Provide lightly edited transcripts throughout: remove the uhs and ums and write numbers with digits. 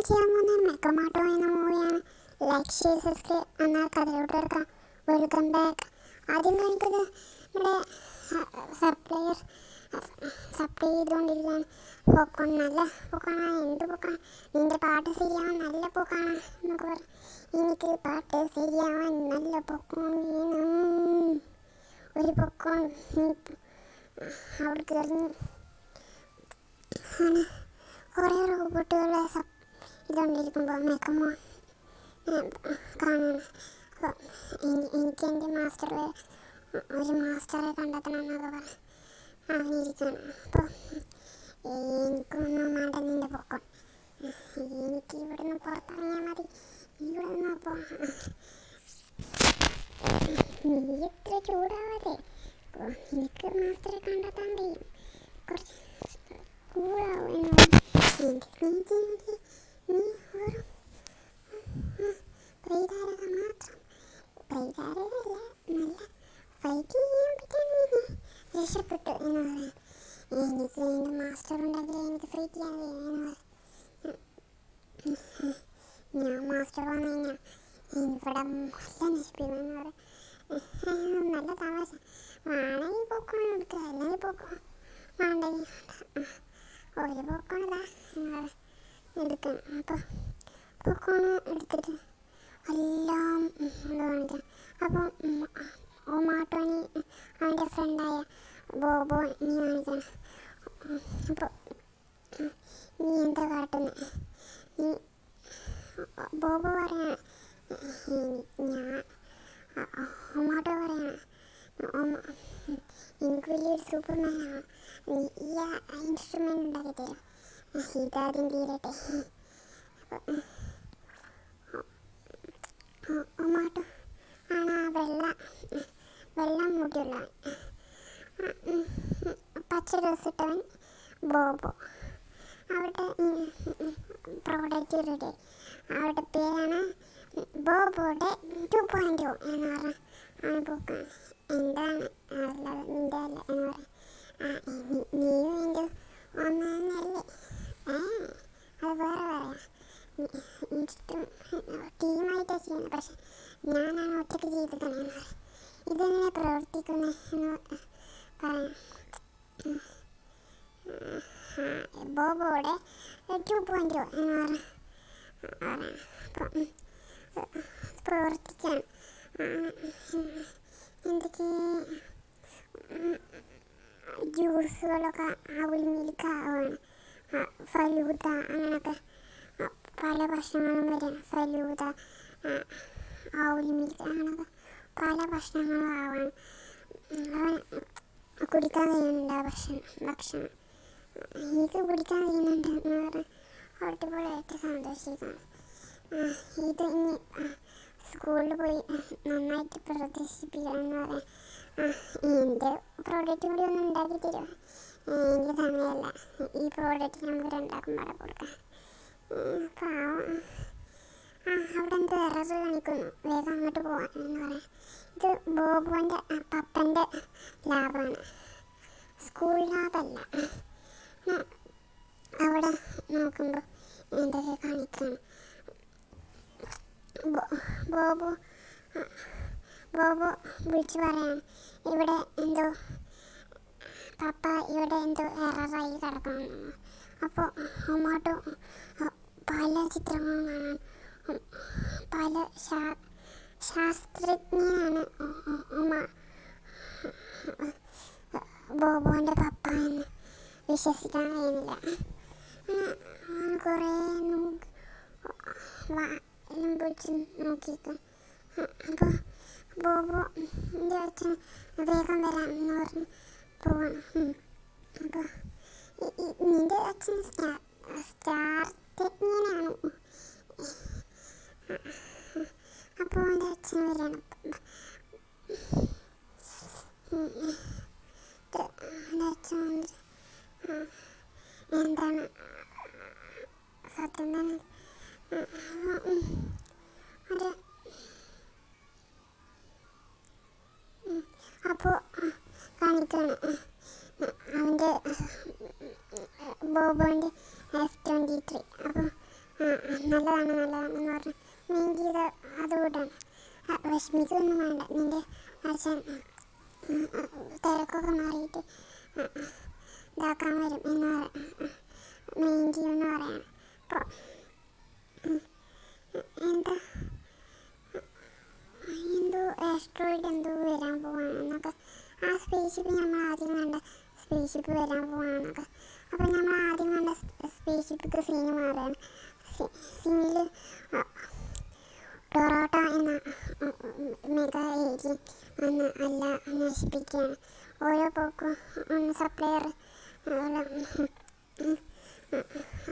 ചെയ്യാൻ പോകുന്നത് മെക്കമാട്ടോ എന്ന മൂവിയാണ്. ലൈക്ക് ഷെയർ സബ്സ്ക്രൈബ് എന്നാൽ കഥയിലോട്ട് എടുക്കാം. Welcome back. ആദ്യം കാണിക്കുന്നത് നമ്മുടെ സപ്ലൈ ചെയ്തുകൊണ്ടിരിക്കുകയാണ്. പോക്കോൺ നല്ല പോക്കാണ്. എന്ത് പോക്കാണ്? നിന്റെ പാട്ട് ശരിയാവാൻ നല്ല പോക്കാണ് എന്നൊക്കെ പറയും. എനിക്ക് പാട്ട് ശരിയാവാൻ നല്ല പോക്കോൺ വേണം. ഒരു പോക്കോൺ അവിടെ കയറി ആണ് കുറേ റോബോട്ടുകളെ ഇതുകൊണ്ടിരിക്കുമ്പോൾ മെക്കമോ കാണാണ്. അപ്പോൾ എനിക്ക് എൻ്റെ ഒരു മാസ്റ്ററെ കണ്ടെത്തണം എന്നൊക്കെ പറഞ്ഞിരിക്കുകയാണ്. അപ്പോൾ എനിക്കൊന്നും വേണ്ട നിൻ്റെ പൊക്കം, എനിക്ക് ഇവിടുന്ന് പുറത്തിറങ്ങിയാൽ മതി. ഇവിടുന്ന് അപ്പോൾ നീ ഇത്ര ചൂടാവാതെ, എനിക്ക് മാസ്റ്ററെ കണ്ടെത്താൻ കഴിയും. കുറച്ച് കൂടാവും എന്നോട്. എൻ്റെ സ്നേഹിതനല്ലേ നീ? വെറും പ്രൈതാരക മാത്രം. പ്രൈതാരകല്ല, നല്ല ഫൈറ്റ് ചെയ്യാൻ പറ്റാൻ രക്ഷപ്പെട്ടു എന്ന് പറയാം. എനിക്ക് എൻ്റെ മാസ്റ്റർ ഉണ്ടെങ്കിൽ എനിക്ക് ഫൈറ്റ് ചെയ്യാൻ കഴിയും എന്ന് പറയും. ഞാൻ മാസ്റ്റർ വന്നു കഴിഞ്ഞാൽ ഇവിടെ എല്ലാം നശിപ്പിക്കുമെന്ന് പറയും. നല്ല തമാശ. വേണമെങ്കിൽ പോക്കോൺ എടുക്കുക, അല്ലെങ്കിൽ പോക്കോൺ വേണ്ടെങ്കിൽ ഒരു പോക്കോൺ ഇതാ എടുക്കണം. അപ്പോൾ പോക്കോൺ എടുത്തിട്ട് എല്ലാം കാണിക്കണം. അപ്പം ഒമാട്ടോനി അവൻ്റെ ഫ്രണ്ടായ ബോബോ നീ കാണിക്കണം. അപ്പോൾ നീ എന്താ കാട്ടുന്നത്? നീ ബോബോ പറയാണ് ഞാൻ ഒമാട്ടോ പറയാണ് എനിക്ക് വലിയൊരു സൂപ്പർമാനാണ്. ഈ ഇൻസ്ട്രുമെൻ്റ് ഉണ്ടാക്കി തരും. ഇതാദ്യം തീരട്ടെ. ഒമാട്ടോ ആണ് ആ വെള്ളം മുടിയുള്ള പച്ച ഡ്രസ് ഇട്ടവൻ ബോബോ. അവരുടെ പ്രോഡക്റ്റ് റെഡി. അവരുടെ പേരാണ് ബോബോയുടെ 2.0 എന്ന് പറഞ്ഞ ആണ് പോക്കാണ്. എന്താണ് ഉള്ളത് നിൻ്റെ അല്ല എന്ന് പറയാം. നീയും എൻ്റെ ഒന്നല്ലേ? അത് വേറെ പറയാം. ടീമായിട്ടാണ് ചെയ്യുന്നത്, പക്ഷെ ഞാനാണ് ഒറ്റയ്ക്ക് ചെയ്തിരിക്കണമെന്ന് പറയാം. ഇതെങ്ങനെ പ്രവർത്തിക്കുന്നത് എന്ന് പറയാം. ബോബോയുടെ 2.0 എന്ന് പറയാം. പ്രവർത്തിക്കാൻ എന്തൊക്കെ ജ്യൂസുകളൊക്കെ ആവിൽ മിൽക്കാവാണ്. ഫലൂദ അങ്ങനെയൊക്കെ പല ഭക്ഷണങ്ങളും വരികയാണ്. ഫലൂദ, ആവിൽ മിൽക്ക് അങ്ങനെയൊക്കെ പല ഭക്ഷണങ്ങളും ആവാണ്. അവൻ കുടിക്കാൻ കഴിയുന്നുണ്ട് ആ ഭക്ഷണം. എനിക്ക് കുടിക്കാൻ കഴിയുന്നുണ്ട് എന്ന് പറഞ്ഞാൽ അടിപൊളിയായിട്ട് സന്തോഷിക്കുകയാണ്. ഇത് ഇനി സ്കൂളിൽ പോയി നന്നായിട്ട് പ്രദർശിപ്പിക്കണം എന്ന് പറയാം. എൻ്റെ പ്രോഡക്റ്റ് കൂടി ഒന്ന് ഉണ്ടാക്കി തരുമോ? എനിക്ക് സമയമല്ല. ഈ പ്രോഡക്റ്റ് നമുക്ക് രണ്ടാക്കും പാടെ കൊടുക്കാം. പാവം. അവിടെ എന്തോ എറർ കാണിക്കുന്നു, വേഗം അങ്ങോട്ട് പോകാൻ എന്ന് പറയാം. ഇത് ബോബോൻ്റെ പപ്പൻ്റെ ലാബാണ്, സ്കൂൾ ലാബല്ല. അവിടെ നോക്കുമ്പോൾ എന്തൊക്കെ കാണിക്കുകയാണ്. ബോബോ വിളിച്ച് പറയാണ് ഇവിടെ എന്തോ പപ്പ ഇവിടെ എന്തോ എററായി കിടക്കണം. അപ്പോൾ ഒമാട്ടോ പല ചിത്രങ്ങളും കാണാൻ പല ശാസ്ത്രജ്ഞനാണ് ബോബോൻ്റെ പപ്പ എന്ന് വിശ്വസിക്കാൻ കഴിയുന്നില്ല. കുറേ പിടിച്ച് നോക്കിയിരിക്കും. അപ്പോൾ ബോബോ എൻ്റെ അച്ഛൻ വേഗം വരാമെന്ന് പറഞ്ഞ് പോവാണ്. അപ്പോൾ നിൻ്റെ അച്ഛൻ ശാസ്ത്രജ്ഞനാണ്. അപ്പോൾ എൻ്റെ അച്ഛൻ വരികയാണ്. എൻ്റെ അച്ഛൻ വന്നിട്ട് എന്താണ് സത്യം തന്നെ അപ്പോൾ കാണിക്കുകയാണ് അവൻ്റെ ബോബോൻ്റെ S23. അപ്പോൾ നല്ലതാണെന്ന് പറഞ്ഞ് മെയിൻ ചെയ്ത് അതുകൂട്ടാണ്. വിഷമിക്കൊന്നും വേണ്ട, നിൻ്റെ അച്ഛൻ തിരക്കൊക്കെ മാറിയിട്ട് ഇതാക്കാൻ വരും എന്ന് മെയിൻ ചെയ്യുമെന്ന് പറയാണ്. അപ്പോൾ എന്തോ ആസ്ട്രോയിഡ് എന്തോ വരാൻ പോവാണെന്നൊക്കെ, ആ സ്പേസ് ഷിപ്പ് നമ്മൾ ആദ്യം കണ്ട സ്പേസ് ഷിപ്പ് വരാൻ പോവാണെന്നൊക്കെ. അപ്പോൾ നമ്മൾ ആദ്യം കണ്ട സ്പേസ് ഷിപ്പിക്ക് സീന് മാറുകയാണ്. സീനിൽ ടൊറോട്ട എന്ന മെഗാ ഏരിയൻ വന്ന് എല്ലാം നശിപ്പിക്കുകയാണ്. ഓരോ പോക്കും സപ്ലയർ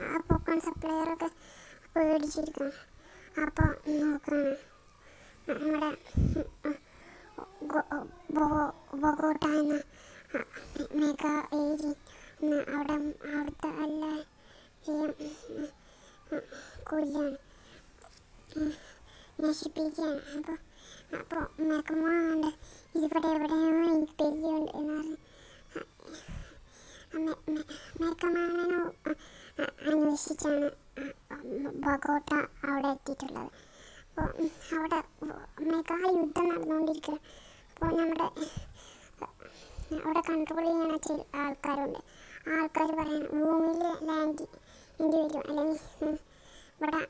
ആ പോക്കൺ സപ്ലയറൊക്കെ പേടിച്ചിരിക്കണം. അപ്പോൾ നോക്കുകയാണ് നമ്മുടെ ബൊഗോട്ട എന്ന മെഗാ ഏരിയൻ അവിടുത്തെ എല്ലാവരെയും കൊല്ലാണ്, നശിപ്പിക്കുകയാണ്. അപ്പോൾ മെക്കമാണ്ട് ഇവിടെ എവിടെയോ എനിക്ക് പേടിയുണ്ട് എന്ന് പറഞ്ഞ് മെക്കമാനോ അന്വേഷിച്ചാണ് ബൊഗോട്ട അവിടെ എത്തിയിട്ടുള്ളത്. അപ്പോൾ അവിടെ മെഗാ യുദ്ധം നടന്നുകൊണ്ടിരിക്കുക. അപ്പോൾ അവിടെ കൺട്രോൾ ചെയ്യണ ചില ആൾക്കാരുണ്ട്. ആ ആൾക്കാർ പറയണം ഭൂമിയിൽ ലാൻഡ് ചെയ്യേണ്ടി വരും, അല്ലെങ്കിൽ ഇവിടെ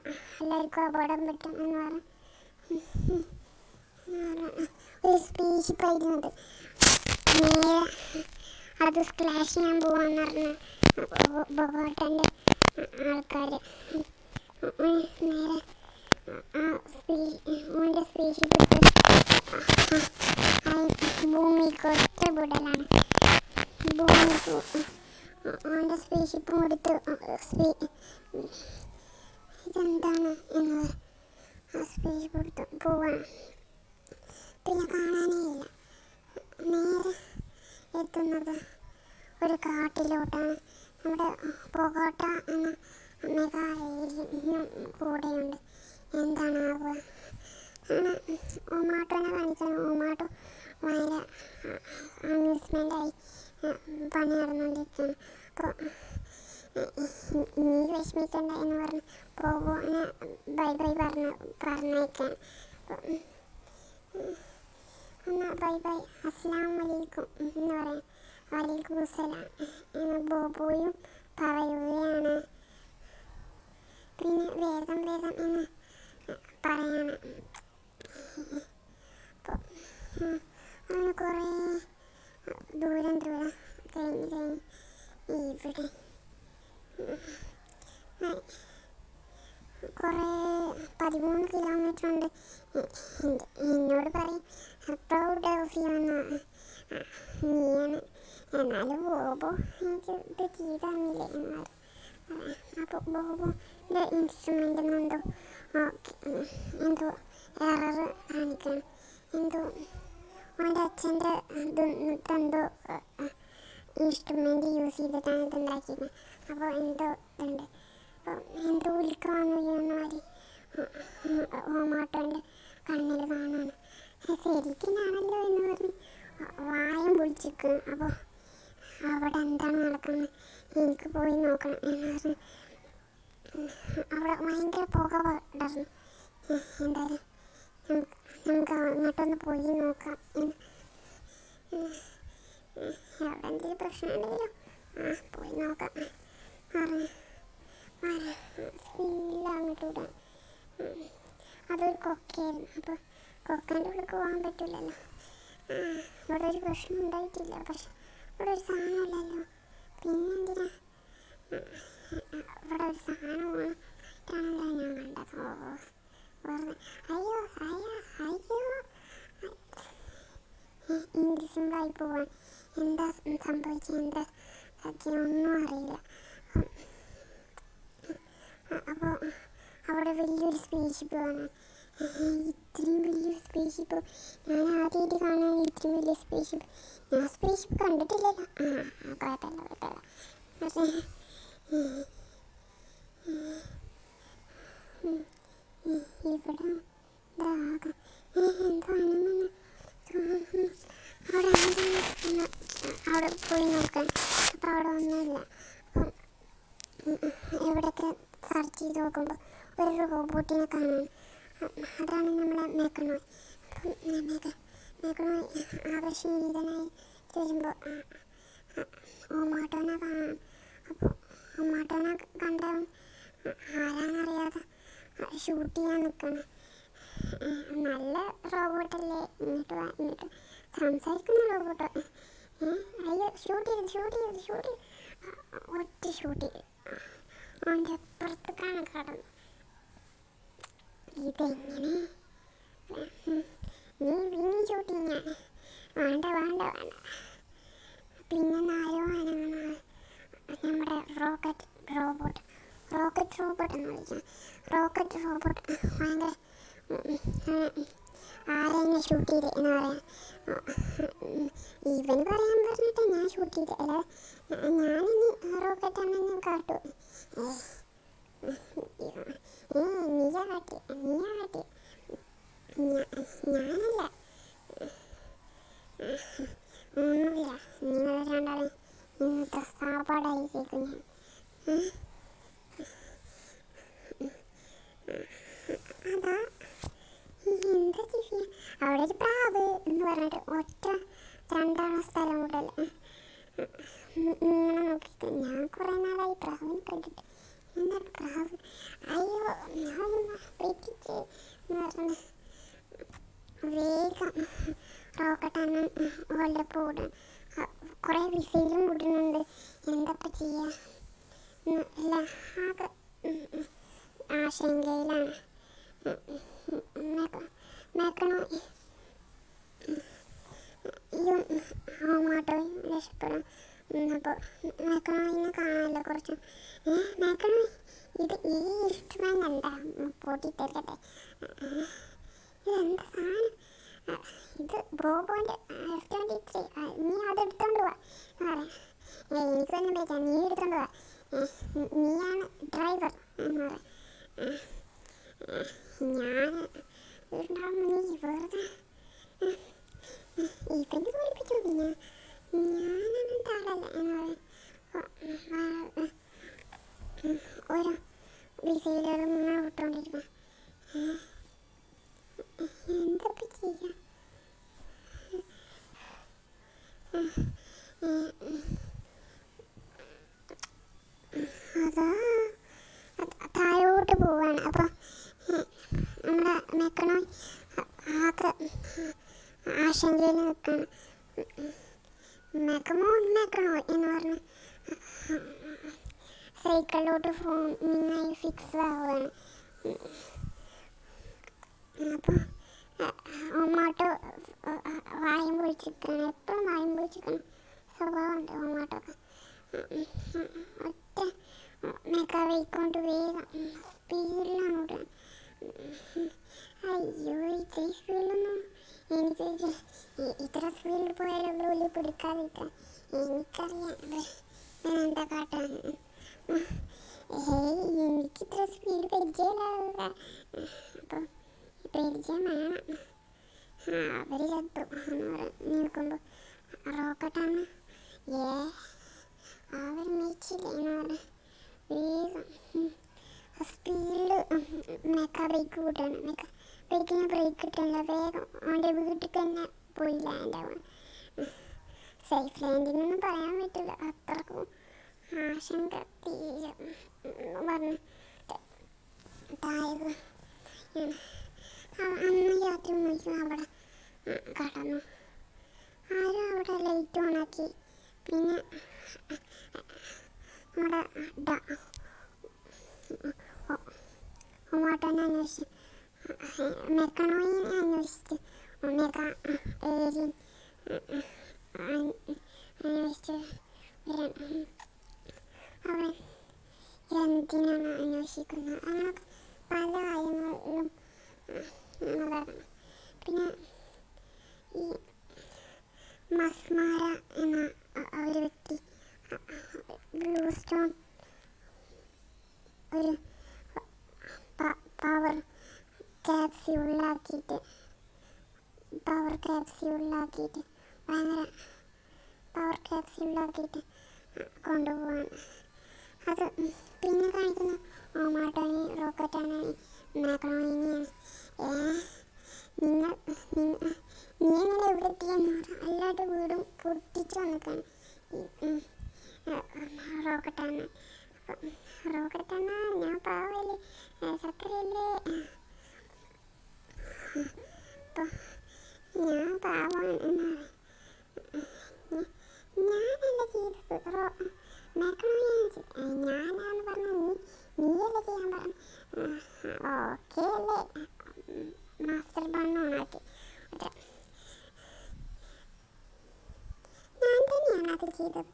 എല്ലാവർക്കും അപകടം പറ്റും എന്ന് പറഞ്ഞ് ഒരു സ്പീച്ച് പറയുന്നത് നേരെ അത് സ്ക്ലാഷ് ചെയ്യാൻ പോവാന്ന് പറഞ്ഞ ബൊഗോട്ടൻ്റെ ആൾക്കാർ നേരെ ഓൻ്റെ സ്പേസ് ഭൂമിക്ക് ഒറ്റ വിടലാണ്. ഓൻ്റെ സ്പേസ് ഷിപ്പും എടുത്ത് ഇതെന്താണ് എന്ന് ആ സ്പേസ് ഷിപ്പ് എടുത്ത് പോവാണ്. പിന്നെ കാണാനേ ഇല്ല. നേരെ എത്തുന്നത് ഒരു കാട്ടിലോട്ടാണ്. നമ്മുടെ ബൊഗോട്ട എന്ന മെഗാ ഏരിയനും കൂടെയുണ്ട്. എന്താണാവുക ആണ് ഒമാട്ടോനെ കാണിക്കണം. ഒമാട്ടോ ഭയങ്കര അമ്യൂസ്മെൻ്റായി പണി നടന്നുകൊണ്ടിരിക്കുകയാണ്. അപ്പോൾ നീ വിഷമിക്കണ്ട എന്ന് പറഞ്ഞ് പോകോനെ ബൈ ബൈ പറഞ്ഞേക്കാൻ. എന്നാൽ ബൈ ബൈ അസ്സലാമു അലൈക്കും എന്ന് പറയാം. വലൈക്കും അസ്സലാം എന്ന് ബോബോയും പറയുകയാണ്. പിന്നെ വേഗം എന്ന് പറയണം. അപ്പോൾ അങ്ങനെ കുറേ ദൂരം കഴിഞ്ഞ് ഇവിടെ കുറേ 13 കിലോമീറ്റർ ഉണ്ട്. എന്നോട് പറയും പ്രൗഡ് ഓഫ് യു എന്നാണ്, നീയാണ്, എന്നാലും ബോബോ എനിക്ക് ഇത് ചെയ്ത് തന്നില്ലേ എന്ന് പറയും. അപ്പോൾ ബോബോൻ്റെ ഇൻസ്ട്രുമെൻ്റ് എന്തോ എറർ കാണിക്കണം. എന്തോ അവൻ്റെ അച്ഛൻ്റെ എന്തോ ഇൻസ്ട്രുമെൻ്റ് യൂസ് ചെയ്തിട്ടാണ് ഇത് ഉണ്ടാക്കിയത്. അപ്പോൾ എന്തോ ഇതുണ്ട്. അപ്പോൾ എന്തോ ഉൽക്ക വന്നു വീഴുന്ന മാതിരി ഓമാട്ടോൻ്റെ കണ്ണിൽ കാണാണ്. ശരിക്കുന്നാണല്ലോ എന്ന് പറഞ്ഞ് വായം പൊളിച്ചിരിക്കുക. അപ്പോൾ അവിടെ എന്താണ് നടക്കുന്നത്, എനിക്ക് പോയി നോക്കണം എന്ന് പറഞ്ഞ് അവിടെ ഭയങ്കര പുക പടർന്നു. എന്തായാലും നമുക്ക് അങ്ങോട്ടൊന്ന് പോയി നോക്കാം. അവിടെ എന്തെങ്കിലും പ്രശ്നം ഉണ്ടെങ്കിലോ പോയി നോക്കാം സ്പീഡിൽ അങ്ങോട്ട് വിടാം. അതൊരു കൊക്കയായിരുന്നു. അപ്പോൾ കൊക്കേൻ്റെ ഉള്ളിൽ പോകാൻ പറ്റില്ലല്ലോ. ഇവിടെ ഒരു പ്രശ്നം ഉണ്ടായിട്ടില്ല, പക്ഷെ ഇവിടെ ഒരു സാധനമില്ലല്ലോ. പിന്നെന്തിനാ ഇവിടെ ഒരു സാധനം ആണല്ലോ ഞാൻ കണ്ടത്. അയ്യോ ഇംഗ്ലീഷുമായി പോവാൻ എന്താ സംഭവിച്ചത്, എന്താ ഒന്നും അറിയില്ല. അപ്പോൾ അവിടെ വലിയൊരു സ്പേസ് ഷിപ്പ് കാണാൻ. ഇത്രയും വലിയൊരു സ്പേസ് ഷിപ്പ് ഞാൻ ആദ്യമായിട്ട് കാണാൻ. ഇത്രയും വലിയ സ്പേസ് ഷിപ്പ് ഞാൻ സ്പേസ് ഷിപ്പ് കണ്ടിട്ടില്ലല്ലോ. കുഴപ്പമില്ല. പക്ഷേ ഇവിടെ അവിടെ പോയി നോക്കാൻ. അപ്പോൾ അവിടെ ഒന്നുമില്ല. എവിടെയൊക്കെ സെർച്ച് ചെയ്ത് നോക്കുമ്പോൾ ഒരു റോബോട്ടിനെ കാണാൻ. അതാണ് നമ്മുടെ മേക്കണോയ്. മേക്കണോയ് ആകർഷണീയനായി വരുമ്പോൾ ഒമാട്ടോനെ കാണാൻ. അപ്പോൾ ഒമാട്ടോനെ കണ്ടവൻ ആരാന്നറിയാതെ ഷൂട്ട് ചെയ്യാൻ നിൽക്കണം. നല്ല റോബോട്ടല്ലേ, ഇങ്ങോട്ട് സംസാരിക്കുന്ന റോബോട്ടോ. അയ്യോ ഷൂട്ട് ചെയ്ത് ഒറ്റ ഷൂട്ട് ചെയ്ത് അവൻ്റെ അപ്പുറത്തേക്കാണ് കടന്നു. ഇതെങ്ങനെ നീ പിന്നെ ഷൂട്ട് ചെയ്യാൻ വേണ്ട. പിന്നെ ആരോ അനങ്ങുന്ന നമ്മുടെ റോക്കറ്റ് റോബോട്ട് എന്ന് വിളിക്കാം. റോക്കറ്റ് റോബോട്ട് ഭയങ്കര ആരെന്നെ ഷൂട്ട് ചെയ്ത് എന്ന് പറയാം. ഇവൻ പറയാൻ പറഞ്ഞിട്ട് ഞാൻ ഷൂട്ട് ചെയ്ത്. അല്ല ഞാനിനി റോക്കറ്റ് ആണെന്ന് കാട്ടു. നീയാ കാട്ടി. ഞാനല്ല. ഒന്നുമില്ല, നിങ്ങൾ രണ്ടാളും ഇന്നത്തെ സാപ്പാടായി കേൾക്കും ഞാൻ. അതാ എന്താ ചെയ്യാ, അവിടെ ഒരു പ്രാവ് എന്ന് പറഞ്ഞിട്ട് ഒറ്റ 2 സ്ഥലം കൂടല്ലേ. ഇങ്ങനെ നോക്കിയിട്ട് ഞാൻ കുറേ നാളായി പ്രാവിനെ കണ്ടിട്ട്. എന്താണ് പ്രാവ്? അയ്യോ ഞാൻ പറ്റിച്ച് എന്ന് പറഞ്ഞ് വേഗം റോക്കറ്റാണ് ഓളുടെ പൂടാൻ. കുറേ വിസയിലും വിടുന്നുണ്ട്. എന്തപ്പം ചെയ്യുക എല്ലാം ആകെ ആശങ്കയിലാണ്. മേക്കണോയ് ഓമാട്ടോയും രക്ഷപ്പെടാം. അപ്പോൾ മേക്കണോയിനെ കാണാമല്ലോ കുറച്ച്. മേക്കണോയ് ഇത് ഈ ഇൻസ്ട്രുമെൻ്റ് എന്താ പൊട്ടിത്തെറിക്കട്ടെ. ഇതെന്താ സാധനം? ഇത് ബോബോൻ്റെ F-23. നീ അത് എടുത്തോണ്ട് പോവാ എന്ന് പറയാം. എനിക്കൊന്നും പേടിക്കാം, നീ എടുത്തോണ്ട് പോവാ, നീയാണ് ഡ്രൈവർ എന്ന് പറയാം. ഞാൻ ഉണ്ടാകുമ്പോൾ നീ വെറുതെ ഇവൻ്റെ തോൽപ്പിച്ചു. പിന്നെ ഞാനങ്ങനത്തെ ആളല്ല എന്ന് പറയും. ഓരോ വിസയിലൊരു മുന്നേ വിട്ടുകൊണ്ടിരിക്കുക. എന്തൊക്കെ ചെയ്യാം? അതാ താഴോട്ട് പോവാണ്. അപ്പോൾ നമ്മുടെ മേക്കണോയ് ആകെ ആശങ്കയിൽ നിൽക്കുകയാണ്. മേക്കണോയ് എന്ന് പറഞ്ഞ് സൈക്കിളിലോട്ട് ഫോണിനായി ഫിക്സ് ആവുകയാണ്. അപ്പോൾ ഒമാട്ടോ വായും പൊളിച്ചിരിക്കുകയാണ്. എപ്പോഴും വായും പൊളിച്ചിരിക്കണം സ്വഭാവമുണ്ട് ഒമാട്ടോക്ക്. ഒറ്റ മേക്കാ വെയ്ക്കൊണ്ട് വേഗം സ്പീഡിലാണ് ഓടുക. അയ്യോ ഇത്ര സ്പീഡിലൊന്നും എനിക്ക് ഇത്ര സ്പീഡിൽ പോയാലുള്ള ഉള്ളിൽ പിടിക്കാതിരിക്കാൻ എനിക്കറിയാം എന്താ കാട്ടാൻ. എനിക്കിത്ര സ്പീഡ് പരിചയമില്ലാവുക. അപ്പോൾ പരിചയം വേണം. അവർ ചത്തു എന്ന് പറഞ്ഞ് നിൽക്കുമ്പോൾ റോക്കറ്റാണ് അവർ മേച്ചില്ലേ എന്ന് പറഞ്ഞ് വേഗം സ്പീഡിൽ മേക്കാ ബ്രേക്ക് കൂട്ടാണ്. ബ്രേക്കിന് ബ്രേക്ക് കിട്ടില്ല. വേഗം അവൻ്റെ വീട്ടിൽ തന്നെ പോയി ലാൻഡാവാൻ. സേഫ് ലാൻഡിംഗ് ഒന്നും പറയാൻ പറ്റില്ല, അത്രക്കും ആശങ്ക തീരെ പറഞ്ഞ് താഴെ അന്ന് രാത്രി മുഴുവൻ അവിടെ കടന്നു. ആരും അവിടെ ലൈറ്റ് ഓണാക്കി. പിന്നെ നമ്മുടെ ഒമാട്ടോനെ അന്വേഷിച്ച് മെക്കണോയിനെ അന്വേഷിച്ച് ഒമേഗ ഏരിയൻ അന്വേഷിച്ച് അവൻ എന്തിനാണ് അന്വേഷിക്കുന്നത് അങ്ങനെയൊക്കെ പല കാര്യങ്ങളിലും നടന്നു. പിന്നെ ഈ മസ്മാര എന്ന ഒരു വ്യക്തി ബ്ലൂ സ്റ്റോൺ ഒരു പവർ ക്യാപ്സ്യൂളിലാക്കിയിട്ട് ഭയങ്കര പവർ ക്യാപ്സ്യൂളിലാക്കിയിട്ട് കൊണ്ടുപോവാണ്. അത് പിന്നെ കാണിക്കുന്ന ഓമാട്ടോനെ റോക്കറ്റാണ് മാക്രോണിനെയാണ്. നിങ്ങൾ നീ എങ്ങനെ ഇവിടെ എത്തിയെന്ന് പറയാം. അല്ലാണ്ട് വീടും പൊട്ടിച്ച് വന്നിക്കാണ് റോക്കറ്റാണ്. റോക്കറ്റാണ് ഞാൻ പാവല്ലേ സക്കരല്ലേ ഞാൻ പാവാണ് എന്ന് പറയും. ഞാനല്ല ചെയ്തത് ഞാനാന്ന് പറഞ്ഞ നീയല്ല ചെയ്യാൻ പറഞ്ഞു. ഓക്കെ അല്ലേ മാസ്റ്റർ ബണ്ണ് ഓണാക്കി. ഞാൻ തന്നെയാണ് അത് ചെയ്തത്.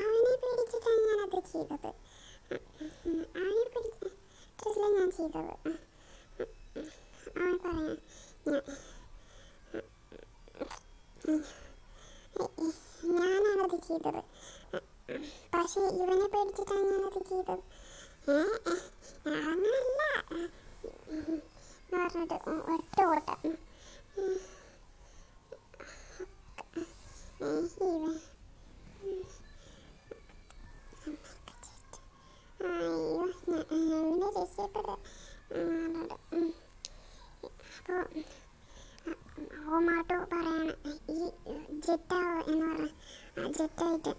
അവനെ പേടിച്ചിട്ടാണ് ഞാനത് ചെയ്തത്. അവനെ പേടിച്ചിട്ടല്ല ഞാൻ ചെയ്തത്. അവൻ പറയാൻ ഞാനാണത് ചെയ്തത്. പക്ഷേ ഇവനെ പേടിച്ചിട്ടാണ് ഞാനത് ചെയ്തത്. അങ്ങനല്ല പറഞ്ഞിട്ട് ഒറ്റ ഓട്ട ഇവനെ രക്ഷപ്പെട്ട അപ്പോൾ ഓമാട്ടോ പറയാണ് ഈ ജെറ്റാവ് എന്ന് പറഞ്ഞ ജെറ്റായിട്ട്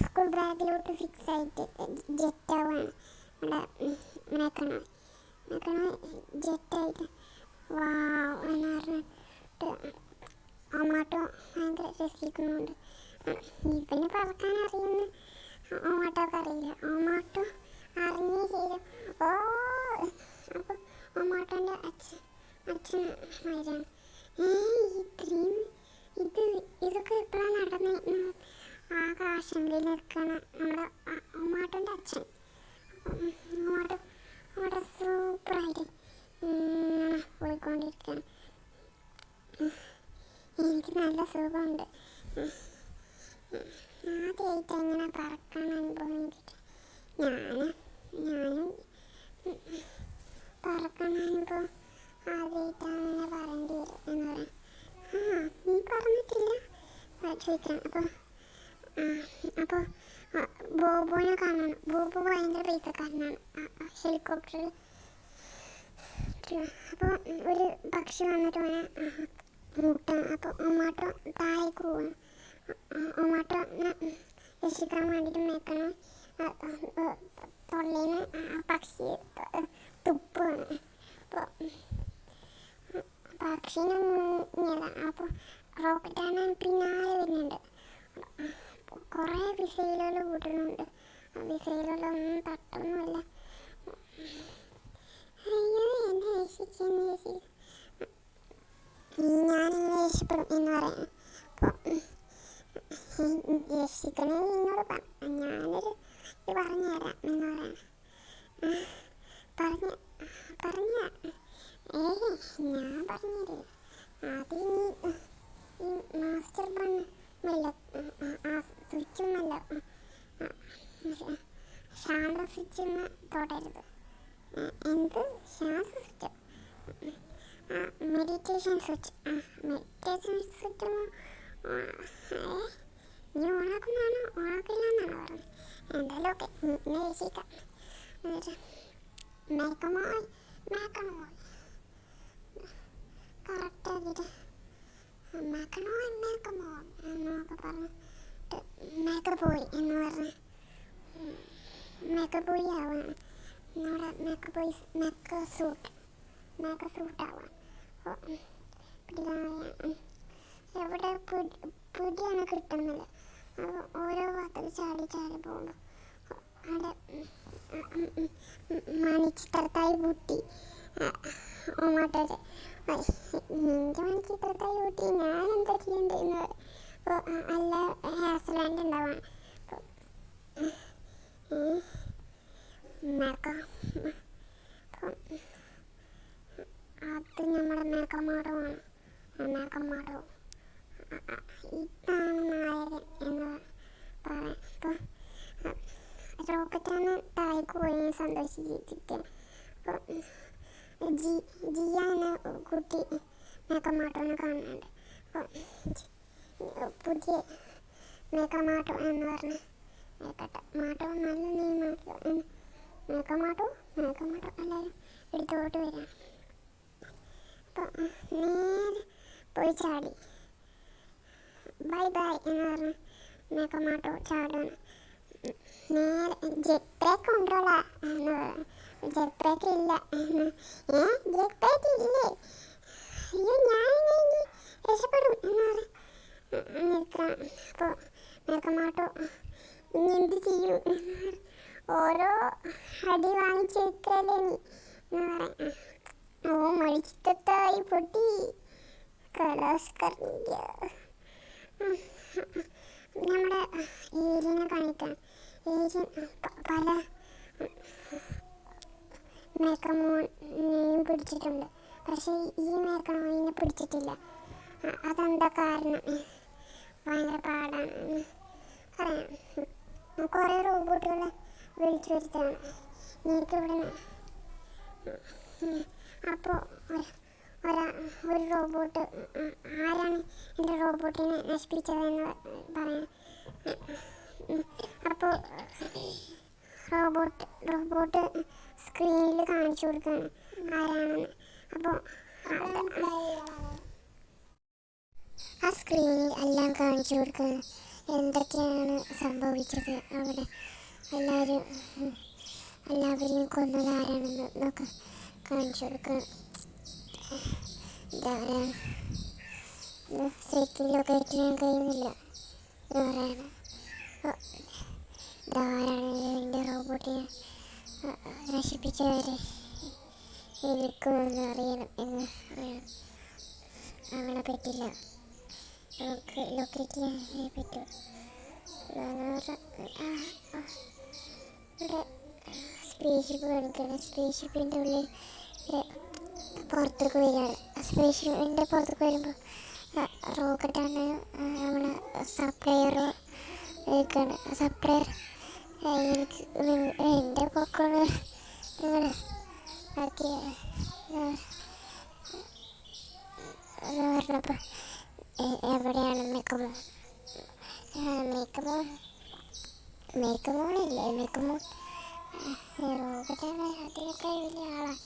സ്കൂൾ ബാഗിലോട്ട് ഫിക്സ് ആയിട്ട് ജെറ്റാവാണ് നമ്മുടെ മേക്കണ ജെറ്റായിട്ട് വാവ് എന്ന് പറഞ്ഞിട്ട് ഓമാട്ടോ ഭയങ്കര രസിക്കുന്നുണ്ട്. ഇവന് പറക്കാൻ അറിയുന്ന ഓമാട്ടോക്ക് അറിയില്ല. ഓമാട്ടോ അറിഞ്ഞ ശേഷം ഓ അപ്പോൾ ഓമാട്ടോൻ്റെ അച്ഛനാണ് ഇത്രയും ഇതൊക്കെ എപ്പോഴാണ് നടന്നത് ആകെ ആശങ്കയിൽ നിൽക്കുകയാണ് നമ്മുടെ ഓമാട്ടോൻ്റെ അച്ഛൻ. ഓമാട്ടോ സൂപ്പറായിട്ട് പോയിക്കൊണ്ടിരിക്കുകയാണ്. എനിക്ക് നല്ല സുഖമുണ്ട്. ആദ്യമായിട്ട് എങ്ങനെ പറക്കാൻ അനുഭവം കിട്ടി. ഞാനും പറക്കാൻ അനുഭവം ആദ്യമായിട്ടാണ് പറയേണ്ടി വരും എന്ന് പറയാം. നീ പറഞ്ഞിട്ടില്ല ചോദിക്കണം. അപ്പോൾ ബോബോനെ കാണണം. ബോബോ ഭയങ്കര പൈസക്കാരനാണ്. ഹെലികോപ്റ്ററിൽ അപ്പോൾ ഒരു പക്ഷി വന്നിട്ട് അവനെ മുട്ടാണ്. അപ്പോൾ ഓമാട്ടോ താഴേക്ക് പോവാണ്. ഓമാട്ടോ രക്ഷിക്കാൻ വേണ്ടിയിട്ട് മേക്കണം തൊള്ളേന്ന് പക്ഷി തുപ്പാണ്. അപ്പോൾ പക്ഷീനെ മുങ്ങിയതാണ്. അപ്പോൾ റോക്കറ്റാണ് പിന്നാലെ വരുന്നുണ്ട്. കുറേ മിസൈലുകൾ വിടുന്നുണ്ട്. മിസൈലുകളൊന്നും തട്ടൊന്നുമില്ല. അയ്യോ എന്നെ രക്ഷിച്ചെന്ന് ഞാനിങ്ങനെ രക്ഷപ്പെടും എന്ന് പറയാം. അപ്പോൾ രക്ഷിക്കണേ നിന്നോട് ഞാനൊരു ഇത് പറഞ്ഞുതരാം എന്ന് പറയാം. പറഞ്ഞ ഞാൻ പറഞ്ഞുതരില്ല. ആദ്യം നീ ഈ മാസ്റ്റർ ബണ്ണല്ല സ്വിച്ചൊന്നല്ല ശാന്ത സ്വിച്ചൊന്ന് തൊടരുത്. എന്ത് Shantha switch meditation switch meditation switch നീ ഓണാക്കുന്നതാണോ ഓണാക്കില്ല എന്നാണ് പറഞ്ഞത്. എന്തായാലും ഓക്കെ നീ രക്ഷിക്കാം. മേക്കമോൾ കറക്റ്റാക്കിയിട്ട് മേക്കമോൾ എന്നൊക്കെ പറഞ്ഞിട്ട് മേക്കപ്പ് പോയി എന്ന് പറഞ്ഞ് മേക്കപ്പ് പോയി ആവാണ്. നമ്മുടെ മേക്കപ്പ് സൂട്ട് ആവാൻ എവിടെ പുതിയാണ് കിട്ടുന്നത്. അപ്പോൾ ഓരോ ഭാഗത്തിൽ ചാടി പോകുമ്പോൾ അവിടെ മണിച്ചിത്രത്തായി പൂട്ടി ഓമാട്ടോടെ നിൻ്റെ മണിച്ചിത്രത്തായി പൂട്ടി ഞാൻ എന്താ ചെയ്യണ്ടെന്ന്. അപ്പോൾ നല്ല ഹെയർ സ്റ്റാൻഡ് ഉണ്ടാവാണ്. അത് നമ്മുടെ മേക്കമാടമാണ്. ഇതാണ് നായകൻ എന്ന് പറയാം. അപ്പോൾ റോക്കറ്റാണ് താഴേക്ക് പോയി സന്തോഷിച്ചിരിക്കുകയാണ്. അപ്പോൾ ജിയ എന്ന കുട്ടി മേക്കമാട്ടോനെ കാണുന്നുണ്ട്. അപ്പോൾ പുതിയ മേക്കമാട്ടോ എന്ന് പറഞ്ഞ് മേക്കട്ട മാട്ടോ നല്ല നെയ്മാട്ടോ എന്ന് മേക്കമാട്ടോ എല്ലാവരും എടുത്തോട്ട് വരാം. അപ്പോൾ നേരെ പോയി ചാടി ബൈ ബൈ എന്ന് പറഞ്ഞ് മേക്കമാട്ടോ ചാടാണ്. നേരെ ജെറ്റ് ബ്രേക്ക് ഉണ്ടോളാ എന്ന് പറഞ്ഞു. ജെറ്റ് ബ്രേക്ക് ഇല്ല എന്ന്. ജെറ്റ് ബ്രേക്ക് ഇല്ലേ? അയ്യോ ഞാൻ ഇനി രക്ഷപ്പെടും എന്ന് പറഞ്ഞ് നിൽക്കാം. അപ്പോൾ മേക്കമാട്ടോ ഇനി എന്ത് ചെയ്യും എന്ന് പറഞ്ഞ് ഓരോ അടി വാങ്ങിച്ചിരിക്കല്ലേ നീ എന്ന് പറയാം. ഓ മടിച്ചിട്ടായി പൊട്ടി കലാസ്കറിയ നമ്മുടെ ഏരിയനെ കാണിക്കാം. ഏരിയൻ പല മേക്കമോനെയും പിടിച്ചിട്ടുണ്ട്. പക്ഷേ ഈ മേക്കമോനെ പിടിച്ചിട്ടില്ല. അതെന്താ കാരണം? ഭയങ്കര പാടാണ് പറയാം. കുറേ റോബോട്ടുകളെ വിളിച്ചു വരുത്താണ് എനിക്കിവിടെ. അപ്പോൾ ഒരു റോബോട്ട് ആരാണ് എൻ്റെ റോബോട്ടിനെ നശിപ്പിച്ചതെന്ന് പറയാം. അപ്പോൾ റോബോട്ട് സ്ക്രീനിൽ കാണിച്ചു കൊടുക്കുകയാണ് ആരാണെന്ന്. അപ്പോൾ ആ സ്ക്രീനിൽ എല്ലാം കാണിച്ചു കൊടുക്കുകയാണ് എന്തൊക്കെയാണ് സംഭവിച്ചത്, അവിടെ എല്ലാവരെയും കൊന്നത് ആരാണെന്ന് എന്നൊക്കെ കാണിച്ചു കൊടുക്കുകയാണ്. ശരിക്കും ലൊക്കേറ്റ് ചെയ്യാൻ കഴിയുന്നില്ല എന്ന് പറയണം. ഇതാരാണ് എൻ്റെ റോബോട്ടിനെ നശിപ്പിച്ചവരെ എനിക്കൊന്ന് അറിയണം എന്ന് പറയണം. അവളെ പറ്റില്ല, നമുക്ക് ലൊക്കേറ്റ് ചെയ്യാനേ പറ്റൂ. ഇവിടെ സ്പേസ്ഷിപ്പ് കാണിക്കണം. സ്പേസ്ഷിപ്പിൻ്റെ ഉള്ളിൽ പുറത്തേക്ക് വരികയാണ്. സ്പേസ്ഷിപ്പിൻ്റെ പുറത്തേക്ക് വരുമ്പോൾ റോക്കറ്റാണ് നമ്മളെ സപ്ലയർ നിൽക്കുകയാണ്. സപ്ലയർ എനിക്ക് എൻ്റെ പൊക്കോണ് നിങ്ങൾ ആക്കി പറഞ്ഞപ്പോൾ എവിടെയാണ് മേക്കമോണില്ലേ റോക്കറ്റാണ് അതിനൊക്കെ വലിയ ആളാണ്.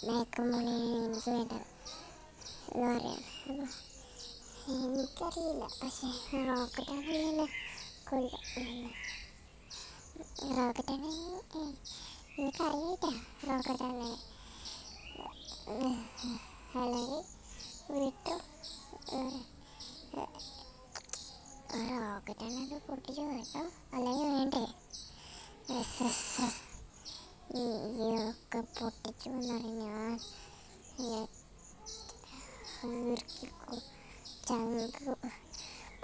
മേക്കമോണിയാണ് എനിക്ക് വേണ്ടത് എന്ന് പറയാം. അപ്പോൾ എനിക്കറിയില്ല, പക്ഷേ റോക്കറ്റാണെന്നെ കൊല്ലും. റോക്കറ്റാണ് എനിക്കറിയില്ല. റോക്കറ്റാണ് അല്ലെങ്കിൽ വിട്ടു. റോക്കറ്റാണത് പൊട്ടിച്ചു കേട്ടോ, അല്ലെങ്കിൽ വേണ്ടേ? ഈയൊക്കെ പൊട്ടിച്ചു എന്ന് പറഞ്ഞാൽ ചങ്ക്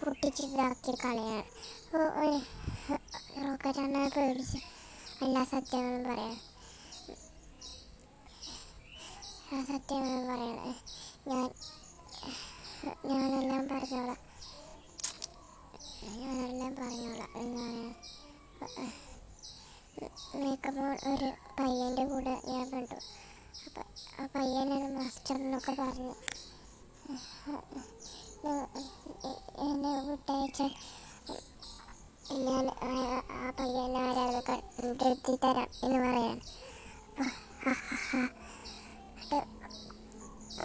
പൊട്ടിച്ചിതാക്കി കളയാണ്. റോക്കറ്റാണ് പേടിച്ച് എല്ലാ സത്യങ്ങളും പറയാം. സത്യങ്ങളും പറയണേ ഞാനെല്ലാം പറഞ്ഞോളാം എന്ന് പറയാം. മേക്കപ്പോൾ ഒരു പയ്യൻ്റെ കൂടെ ഞാൻ കണ്ടു. അപ്പം ആ പയ്യനാണ് മാസ്റ്റർ എന്നൊക്കെ പറഞ്ഞു എന്നെ വിട്ടയച്ചാൽ ഞാൻ ആ പയ്യനെ ആരാധന കണ്ടെത്തി തരാം എന്ന് പറയാണ്.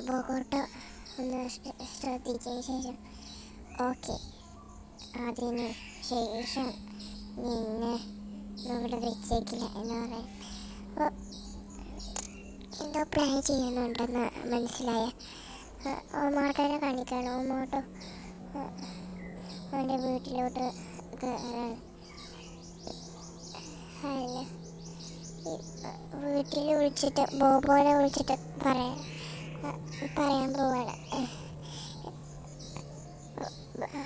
ബോഗോട്ടോ ഒന്ന് ശ്രദ്ധിച്ചതിന് ശേഷം ഓക്കെ, അതിന് ശേഷം നിന്നെ ഇവിടെ വെച്ചേക്കില്ല എന്ന് പറയാം. അപ്പോൾ എന്തോ പ്ലാൻ ചെയ്യുന്നുണ്ടെന്ന് മനസ്സിലായ ഓമോട്ടോനെ കാണിക്കുകയാണ്. ഓമോട്ടോ അവൻ്റെ വീട്ടിലോട്ട് കയറാണ്. അല്ല, വീട്ടിൽ വിളിച്ചിട്ട് ബോബോനെ വിളിച്ചിട്ട് പറയാൻ പോവാണ്.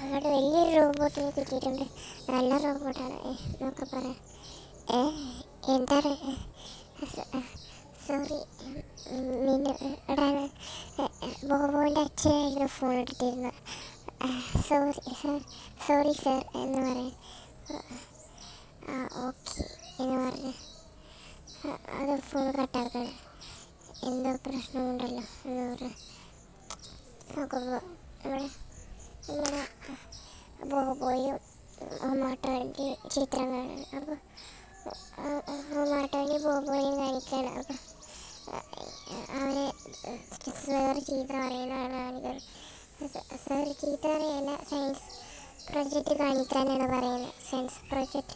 അവിടെ വലിയൊരു റോബോട്ടിനെ കിട്ടിയിട്ടുണ്ട്, നല്ല റോബോട്ടാണ് എന്നൊക്കെ പറയാം. എന്താണ്? സോറി, നിന്റെ ബോബോൻ്റെ അച്ഛനായിരുന്നു ഫോൺ എടുത്തിരുന്നത്. സോറി സാർ എന്ന് പറയാം. ഓക്കെ എന്ന് പറഞ്ഞ് അത് ഫോൺ കട്ടാക്കണം. എന്തോ പ്രശ്നമുണ്ടല്ലോ എന്ന് പറഞ്ഞ് നോക്കുമ്പോൾ നമ്മുടെ ബോബോയും ഒമാട്ടോൻ്റെ ചിത്രം കാണും. അപ്പോൾ ഒമാട്ടോനെ ബോബോയും കാണിക്കുകയാണ്. അപ്പോൾ അവരെ സാർ ചീത്ത പറയുന്നതാണ് കാണിക്കുന്നത്. സാർ ചീത്ത പറയല്ല, സയൻസ് പ്രൊജക്റ്റ് കാണിക്കാനാണ് പറയുന്നത്. സയൻസ് പ്രൊജക്റ്റ്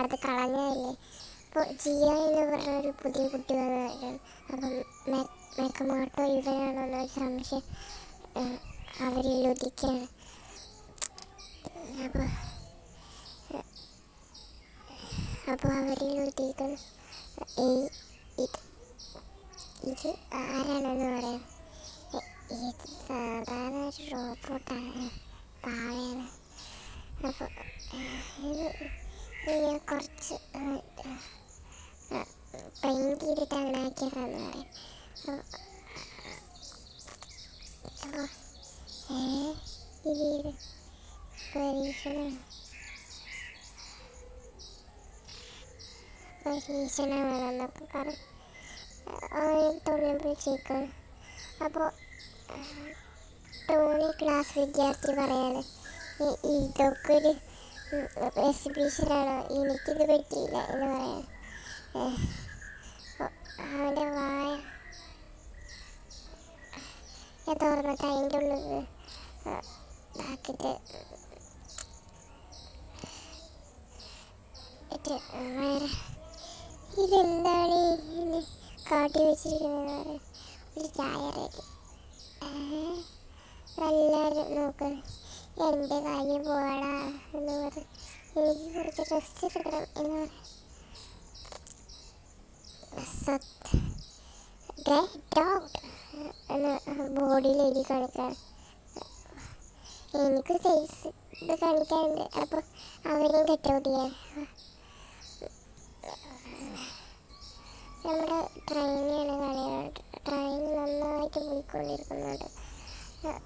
അത് കളഞ്ഞതല്ലേ. അപ്പോൾ ജിയ എന്ന് പറഞ്ഞൊരു പുതിയ കുട്ടി വന്നതാണ്. അപ്പം മെക്കമാട്ടോ ഇവരാണെന്നൊരു സംശയം അവരിൽ ഉദിക്കുകയാണ്. അപ്പോൾ അവരിൽ ഉദിക്കുന്നു, ഇത് ആരാണെന്ന് പറയാം. ഇത് സാധാരണ ഒരു റോബോട്ടാണ്, പാവയാണ്. അപ്പോൾ ഇത് ഞാൻ കുറച്ച് പെയിൻറ്റ് ചെയ്തിട്ട് അങ്ങനെ ആക്കിയതാണെന്ന് പറയാം. അപ്പോൾ ഇത് പരീക്ഷണമാണെന്നൊക്കെ പറഞ്ഞു തുടങ്ങുമ്പോഴേക്കാണ്. അപ്പോൾ ടോണി ക്ലാസ് വിദ്യാർത്ഥി പറയാണ്, ഇതൊക്കെ ഒരു എക്സിബിഷനാണോ, എനിക്കിത് പറ്റിയില്ല എന്ന് പറയാൻ. അവൻ്റെ വായ തുറന്നിട്ട് അതിൻ്റെ ഉള്ളിൽ ഇതാക്കിയിട്ട് വേറെ ഇതെന്താണ് ഇന്ന് കാട്ടി വെച്ചിരിക്കുന്നത്. ഒരു ചായ റെഡി. എല്ലാവരും നോക്കണം, എൻ്റെ കാര്യം പോടാ എന്ന് പറയും. എനിക്ക് കുറച്ച് റെസ്റ്റ് എടുക്കണം എന്ന് പറയും. ഗെറ്റ് ഔട്ട് എന്ന് ബോഡിയിൽ എഴുതി കാണിക്കാൻ. എനിക്ക് സൈസ് ഇത് കാണിക്കാനുണ്ട്. അപ്പോൾ അവരെയും ഗെറ്റ് ഔട്ട് ചെയ്യാൻ. നമ്മുടെ ട്രെയിനാണ് കാണിക്കുന്നത്. ട്രെയിൻ നന്നായിട്ട് പോയിക്കൊണ്ടിരിക്കുന്നുണ്ട്.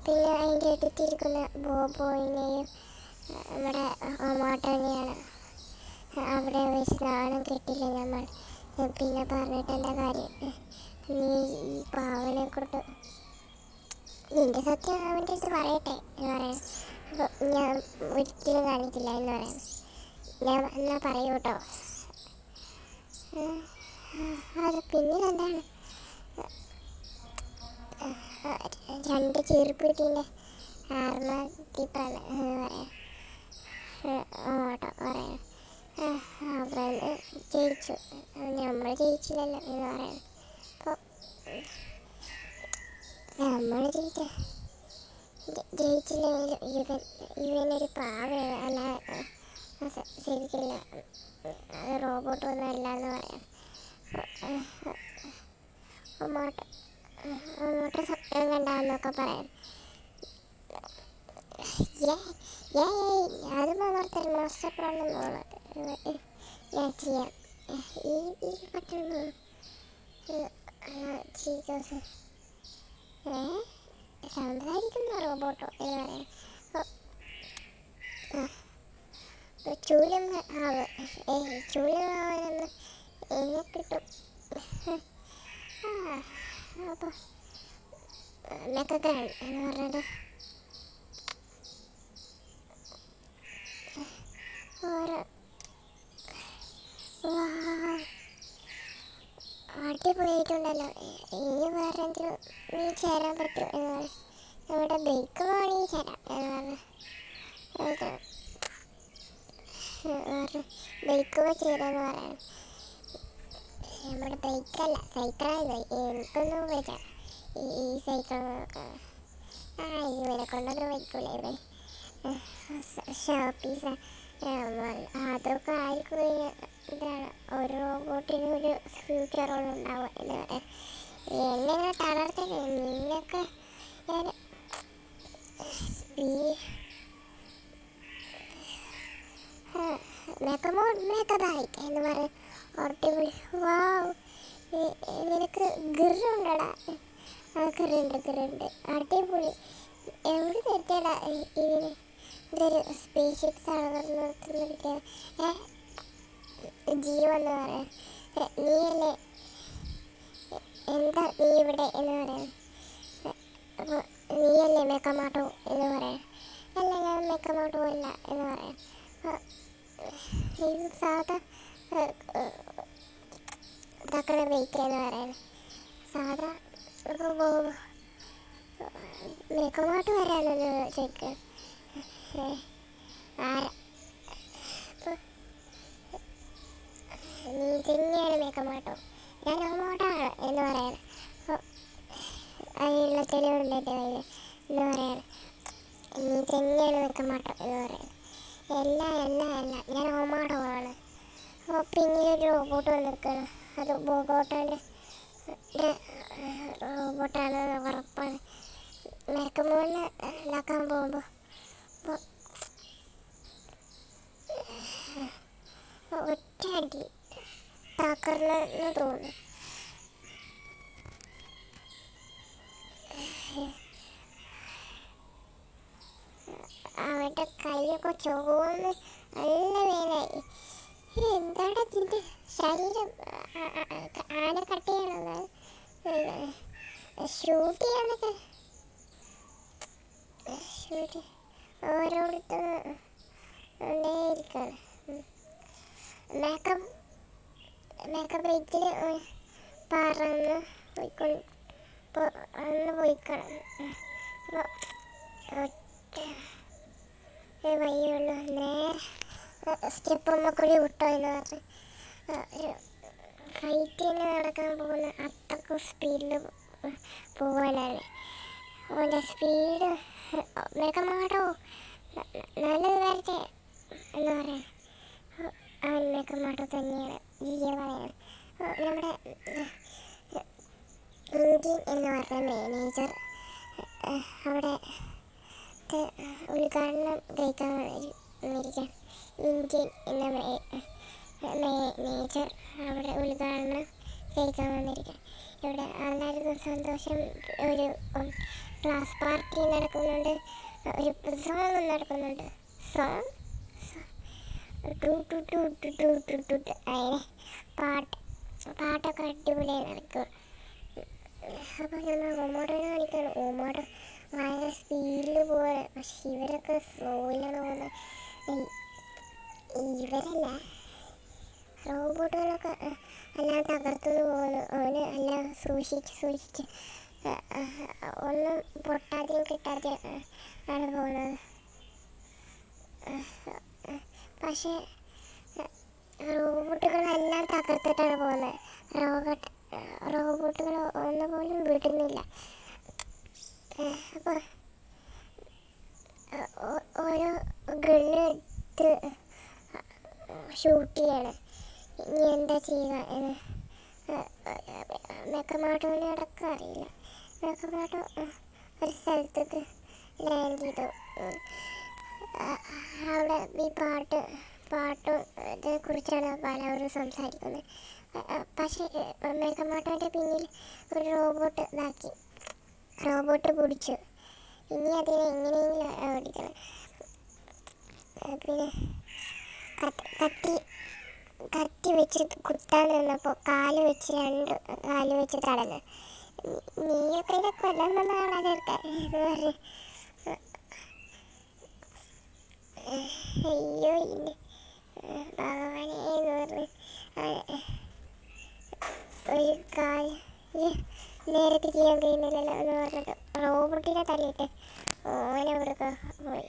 പിന്നെ അതിൻ്റെ അടുത്തിരിക്കുന്ന ബോബോയിനെയും നമ്മുടെ ഒമാട്ടോനെയാണ്. അവിടെ വെച്ച് നാണം കിട്ടില്ല നമ്മൾ. പിന്നെ പറഞ്ഞിട്ട് എന്താ കാര്യം, നീ ഈ പാവനെ കൊണ്ട് നിന്റെ സത്യം അവൻ്റെ അടുത്ത് പറയട്ടെ എന്ന് പറയാം. അപ്പോൾ ഞാൻ ഒരിക്കലും കാണിക്കില്ല എന്ന് പറയാം. ഞാൻ എന്നാൽ പറയൂ കേട്ടോ. അത് പിന്നീട് എന്താണ്, രണ്ട് ചെറുപ്പീട്ടിൻ്റെ ആത്മഹത്യപ്പാണ് എന്ന് പറയാം. ഓട്ടോ പറയാം. അവൻ ജയിച്ചു, നമ്മൾ ജയിച്ചില്ലല്ലോ എന്ന് പറയാം. അപ്പോൾ നമ്മൾ ജയിച്ചില്ലെങ്കിലും ഇവനൊരു പാവയാണ്, അല്ല ശരിക്കില്ല, അത് റോബോട്ടൊന്നും അല്ല എന്ന് പറയാം. ഒമാട്ടോ സ്വപ്നം കണ്ടാന്നൊക്കെ പറയാം. അത് മാർത്തൽ മാസ്റ്റർ പ്ലാനും പോകുന്നത് ഞാൻ ചെയ്യാം. ഈ പറ്റുന്നു ചീസോസ് സംസാരിക്കുന്ന റോബോട്ടോ എന്ന് പറയാം. ചൂലമാവ് ചൂലമാവെന്ന് എന്നെ കിട്ടും. അപ്പോൾ മെക്കക്കാൻ എന്ന് പറഞ്ഞത് ഓരോ അടിപൊളിയായിട്ടുണ്ടല്ലോ. ഇനി വേറെ എന്തെങ്കിലും നീ ചേരാൻ പറ്റുമോ എന്ന് പറഞ്ഞു. നമ്മുടെ ബൈക്ക് വേണമെങ്കിൽ ചേരാം എന്ന് പറഞ്ഞു. ബൈക്ക് ചേരാന്ന് പറയാൻ. നമ്മുടെ ബൈക്കല്ല, സൈക്കിളായി. എനിക്കൊന്നും ഉപയോഗിക്കാം ഈ സൈക്കിൾ. ഇവനെ കൊണ്ടൊന്നും വയ്ക്കൂല. ഇവൻ ഷോപ്പീസ് അതൊക്കെ ആയിരിക്കും. ഇതാണ് ഒരു റോബോട്ടിന് ഒരു ഫ്യൂച്ചറോളം ഉണ്ടാവുക എന്ന് പറയാം. എന്നെ തളർത്തല്ലേ നിന്നൊക്കെ. ഞാൻ ഈ മേക്കബായി എന്ന് പറയും. അടിപൊളി. വാവ്, നിനക്ക് ഗിറുണ്ടടാ. ഗിറുണ്ട്. അടിപൊളി. എവിടെ തെറ്റടാ ഇതിന്. ഇതൊരു സ്പേസ്ഷിപ്സ് ആണ് കിട്ടിയത്. ജീവെന്ന് പറയാം. നീയല്ലേ, എന്താ നീ ഇവിടെ എന്ന് പറയാം. അപ്പോൾ നീയല്ലേ മേക്കമാട്ടോ എന്ന് പറയാം. അല്ല ഞാൻ മേക്കപ്പ് പോയില്ല എന്ന് പറയാം. ഇത് സാധാ ഇതാക്കണ വെയിറ്റ് എന്ന് പറയുന്നത്. സാധാ മേക്കപ്പ് വരാനൊന്ന് ചോദിക്കുക. ആരാ ഇപ്പോൾ നീ തന്നെയാണ് മേക്കപ്പ് ഞാൻ റോബോട്ടാണ് എന്ന് പറയണം. അതിനുള്ള തെളിവുണ്ട് എൻ്റെ കയ്യിൽ എന്ന് പറയണം. നീ തന്നെയാണ് മേക്കപ്പ് എന്ന് പറയണം. അല്ല ഞാൻ റോബോട്ടാണ്. അപ്പോൾ പിന്നീട് റോബോട്ട് വന്നിരിക്കണം. അത് റോബോട്ടാണെന്ന് ഉറപ്പാണ്. മേക്കപ്പ് ഇതാക്കാൻ പോകുമ്പോൾ ഒറ്റ അടി താക്കറിലെന്ന് തോന്നുന്നു. അവരുടെ കൈയൊക്കെ ചുവന്ന് നല്ല വേദനായി. എന്താണ് ഇതിൻ്റെ ശരീരം ആന കട്ട് ചെയ്യണമെന്ന് ഷൂട്ട് ചെയ്യാനൊക്കെ ഓരോരുത്തർ ഇരിക്കുകയാണ്. മേക്കപ്പ് റേറ്റിൽ പറന്ന് പോയിക്കണം. ഒറ്റ വഴിയുള്ളൂ. നേരെ സ്റ്റെപ്പൊന്നും കൂടി വിട്ടോ എന്ന് പറഞ്ഞ് ഒരു ഫൈറ്റിന് നടക്കാൻ പോകുന്ന അത്രക്കും സ്പീഡിൽ പോകാനാണ്. അവൻ്റെ സ്പീഡ് മേക്കമാടോ നല്ലത് വരട്ടെ എന്ന് പറയാം. അവൻ മേക്കമാട്ടോ തന്നെയാണ് ജീവനാണ്. നമ്മുടെ ഇന്ത്യൻ എന്ന് പറഞ്ഞ മാനേജർ അവിടെ ഉദ്ഘാടനം കഴിക്കാൻ വന്നിരിക്കുകയാണ്. ഇന്ത്യൻ എന്ന മാനേജർ അവിടെ ഉദ്ഘാടനം കഴിക്കാൻ വന്നിരിക്കുകയാണ്. ഇവിടെ എല്ലാവർക്കും സന്തോഷം. ഒരു ക്ലാസ് പാർട്ടി നടക്കുന്നുണ്ട്. ഒരു സോങ് നടക്കുന്നുണ്ട്. സോങ് അങ്ങനെ പാട്ടൊക്കെ അടിപൊളിയായി നടക്കും. അപ്പോൾ നമ്മൾ ഓമോട്ടോനെ കാണിക്കുകയാണ്. ഓമോട്ടോ ഭയങ്കര സ്പീഡിൽ പോവാണ്. പക്ഷെ ഇവരൊക്കെ സ്ലോയിലാണ് പോകുന്നത്. ഇവരല്ല റോബോട്ടുകളൊക്കെ എല്ലാം തകർത്തുനിന്ന് പോകുന്നു. അവന് എല്ലാം സൂക്ഷിച്ച് ഒന്നും പൊട്ടാതെയും കിട്ടാതെയും ആണ് പോകുന്നത്. പക്ഷേ റോബോട്ടുകളെല്ലാം തകർത്തിട്ടാണ് പോകുന്നത്. റോബോട്ടുകൾ ഒന്നുപോലും വിടുന്നില്ല. അപ്പോൾ ഓരോ ഗണ്ണെടുത്ത് ഷൂട്ട് ചെയ്യാണ്. ഇനി എന്താ ചെയ്യുക എന്ന് മേക്കമാട്ടോനെ അടക്കം അറിയില്ല. മേക്കമാട്ടോ ഒരു സ്ഥലത്തേക്ക് ലാൻഡ് ചെയ്തു. അവിടെ ഈ പാട്ടും ഇതേക്കുറിച്ചാണ് പലവരും സംസാരിക്കുന്നത്. പക്ഷേ മേക്കമാട്ടോൻ്റെ പിന്നിൽ ഒരു റോബോട്ട് പിടിച്ചു. ഇനി അതിനെ എങ്ങനെയെങ്കിലും ഓടിക്കണം. പിന്നെ കത്തി വെച്ച് കുത്താൻ നിന്നപ്പോൾ കാല് വെച്ച് തടഞ്ഞു. നീയൊക്കെ ഇதை കൊല്ലാൻ വന്നതാണ് അതെടുക്കാൻ എന്ന് പറഞ്ഞ് അയ്യോ ഭഗവാനെ എന്ന് പറഞ്ഞ് ഒരു കാല് നേരത്തെ ചെയ്യാൻ കഴിയുന്നില്ലല്ലോ എന്ന് പറഞ്ഞിട്ട് റോബോട്ടിനെ തള്ളിയിട്ട് ഓനവിടൊക്കെ പോയി.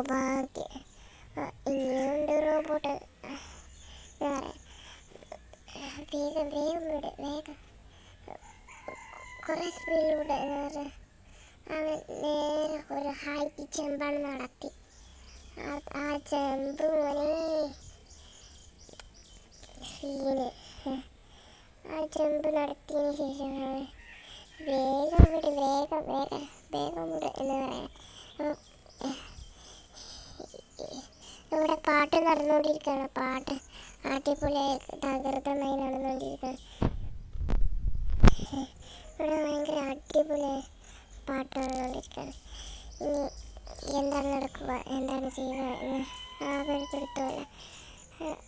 ഭാഗ്യം ഇനിയുണ്ട് റോബോട്ട് എന്ന് പറയാം. വേഗം വിട് കുറേ സ്പീഡിലൂടെ എന്ന് പറഞ്ഞാൽ അവൻ നേരെ ഒരു ഹൈറ്റ് ജമ്പാണ് നടത്തി. ആ ജമ്പ് പോലെ സീന്. ആ ജമ്പ് നടത്തിയതിന് ശേഷം വേഗം വിട് എന്ന് പറയാം. ഇവിടെ പാട്ട് നടന്നുകൊണ്ടിരിക്കുകയാണ്. പാട്ട് അടിപൊളിയായി തകൃതമായി നടന്നുകൊണ്ടിരിക്കുകയാണ്. ഇവിടെ ഭയങ്കര അടിപൊളിയായി പാട്ട് നടന്നുകൊണ്ടിരിക്കുകയാണ്. ഇനി എന്താണ് നടക്കുക, എന്താണ് ചെയ്യുക എന്ന് ആകെ ഒരു പിടുത്തമില്ല.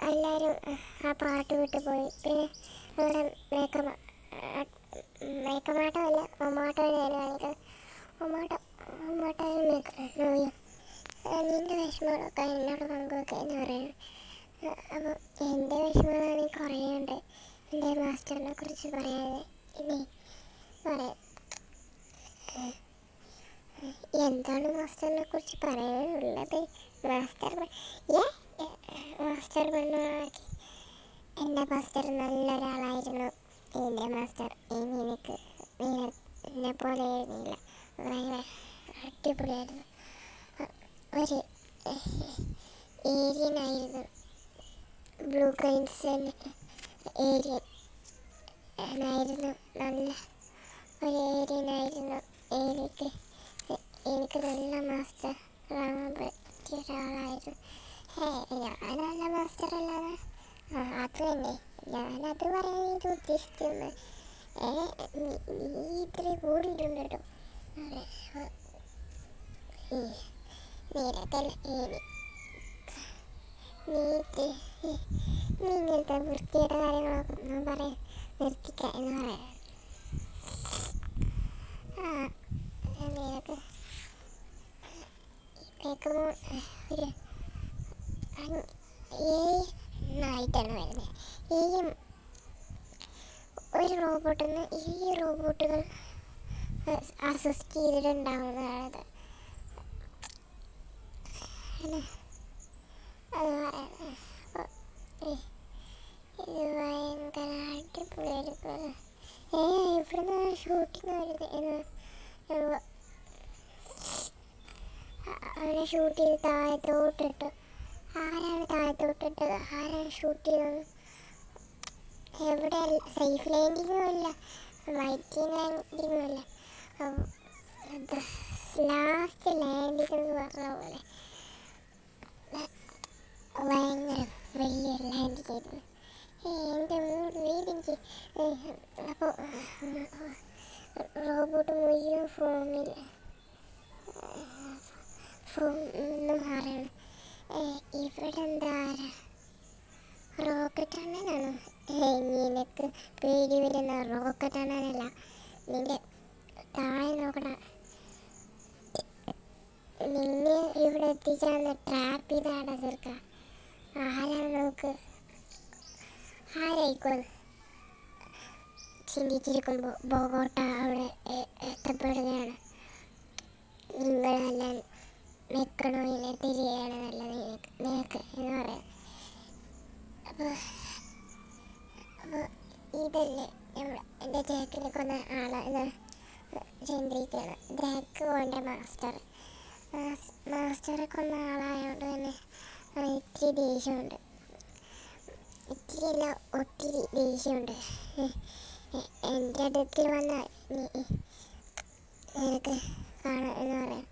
എല്ലാവരും ആ പാട്ട് വിട്ട് പോയി. പിന്നെ നമ്മുടെ മേക്കമാട്ടമല്ല ഒമാട്ടോനെയാണ് കാണിക്കുന്നത്. ഒമാട്ടോ നോയും നിൻ്റെ വിഷമങ്ങളൊക്കെ എന്നോട് പങ്കുവെക്കുക എന്ന് പറയുന്നത്. അപ്പോൾ എൻ്റെ വിഷമങ്ങളാണെങ്കിൽ കുറേ ഉണ്ട്. എൻ്റെ മാസ്റ്ററിനെ കുറിച്ച് പറയാതെ ഇനി പറയാം. എന്താണ് മാസ്റ്ററിനെ കുറിച്ച് പറയാനുള്ളത്? മാസ്റ്റർ പെണ്ണാക്കി എൻ്റെ മാസ്റ്റർ നല്ലൊരാളായിരുന്നു. എൻ്റെ മാസ്റ്റർ നിനക്ക് എന്നെ പോലെ ആയിരുന്നില്ല, ഭയങ്കര അടിപൊളിയായിരുന്നു. ഒരു ഏരിയനായിരുന്നു, ബ്ലൂ ക്രൈൻസ് ഏരിയൻ ആയിരുന്നു. നല്ല ഒരു ഏരിയനായിരുന്നു. എനിക്ക് നല്ല മാസ്റ്റർ ആകാൻ പറ്റിയ ഒരാളായിരുന്നു. ഞാൻ നല്ല മാസ്റ്റർ അല്ലാതെ അത് തന്നെ ഞാനത് പറയാനായിട്ട് ഉദ്ദേശിക്കുന്നത്. നീ ഇത്ര കൂടിയിട്ടുണ്ട് കേട്ടോ. നിനക്കല്ല നീ ഇങ്ങനത്തെ വൃത്തിയുടെ കാര്യങ്ങളൊക്കെ ഒന്നും പറയാൻ നിർത്തിക്ക എന്ന് പറയാം. നിനക്ക് കേൾക്കുമ്പോൾ ഒരു ആയിട്ടാണ് വരുന്നത്. ഒരു റോബോട്ടിൽ നിന്ന് റോബോട്ടുകൾ അസിസ്റ്റ് ചെയ്തിട്ടുണ്ടാവുന്നതാണത്. ഇത് ഭയങ്കര അടിപൊളിയായിരിക്കും. ഇവിടുന്ന് ഷൂട്ടിങ് വരുന്നത് അവനെ ഷൂട്ട് ചെയ്ത് താഴത്തോട്ടിട്ടു. ആരാണ് താഴത്തോട്ടിട്ടത്? ആരാണ് ഷൂട്ട് ചെയ്തത്? എവിടെ? സേഫ് ലാൻഡിങ്ങും അല്ല, വൈറ്റ് ലാൻഡിങ്ങും അല്ല, ലാസ്റ്റ് ലാൻഡിങ് എന്ന് പറഞ്ഞ പോലെ ഭയങ്കര വലിയൊരു ലാൻഡിങ് ആയിരുന്നു. എൻ്റെ വീടിഞ്ച്. അപ്പോൾ റോബോട്ട് മുഴുവൻ ഫോമിൽ മാറാണ്. ഇവിടെ എന്താ റോക്കറ്റ് അണ്ണനാണോ? നിനക്ക് പേടി വരുന്ന റോക്കറ്റ് അണ്ണനല്ല, നിന്റെ താഴെ നോക്കണ. നിന്നെ ഇവിടെ എത്തിച്ചാന്ന് ട്രാപ്പ് ചെയ്താണ് തീർക്കുക. ആരാണ് നോക്ക്? ആരായിക്കോന്ന് ചിന്തിച്ചിരിക്കുമ്പോൾ ബോഗോട്ട അവിടെ എത്തപ്പെടുകയാണ്. നിങ്ങളെല്ലാം മെക്കണോയിനെ തിരികെയാണ് നല്ലത് നിനക്ക് എന്ന് പറയാം. അപ്പോൾ ഇതല്ലേ എൻ്റെ ജാക്കിനെ കൊന്ന ആളെ ചിന്തിക്കുകയാണ്. ജാക്ക് പോൻ്റെ മാസ്റ്ററെ കൊന്ന ആളായതുകൊണ്ട് തന്നെ ഇത്തിരി ദേഷ്യമുണ്ട്. ഇത്തിരിയല്ല, ഒത്തിരി ദേഷ്യമുണ്ട്. എൻ്റെ അടുത്തിൽ വന്ന നിനക്ക് കാണാം എന്ന് പറയാം.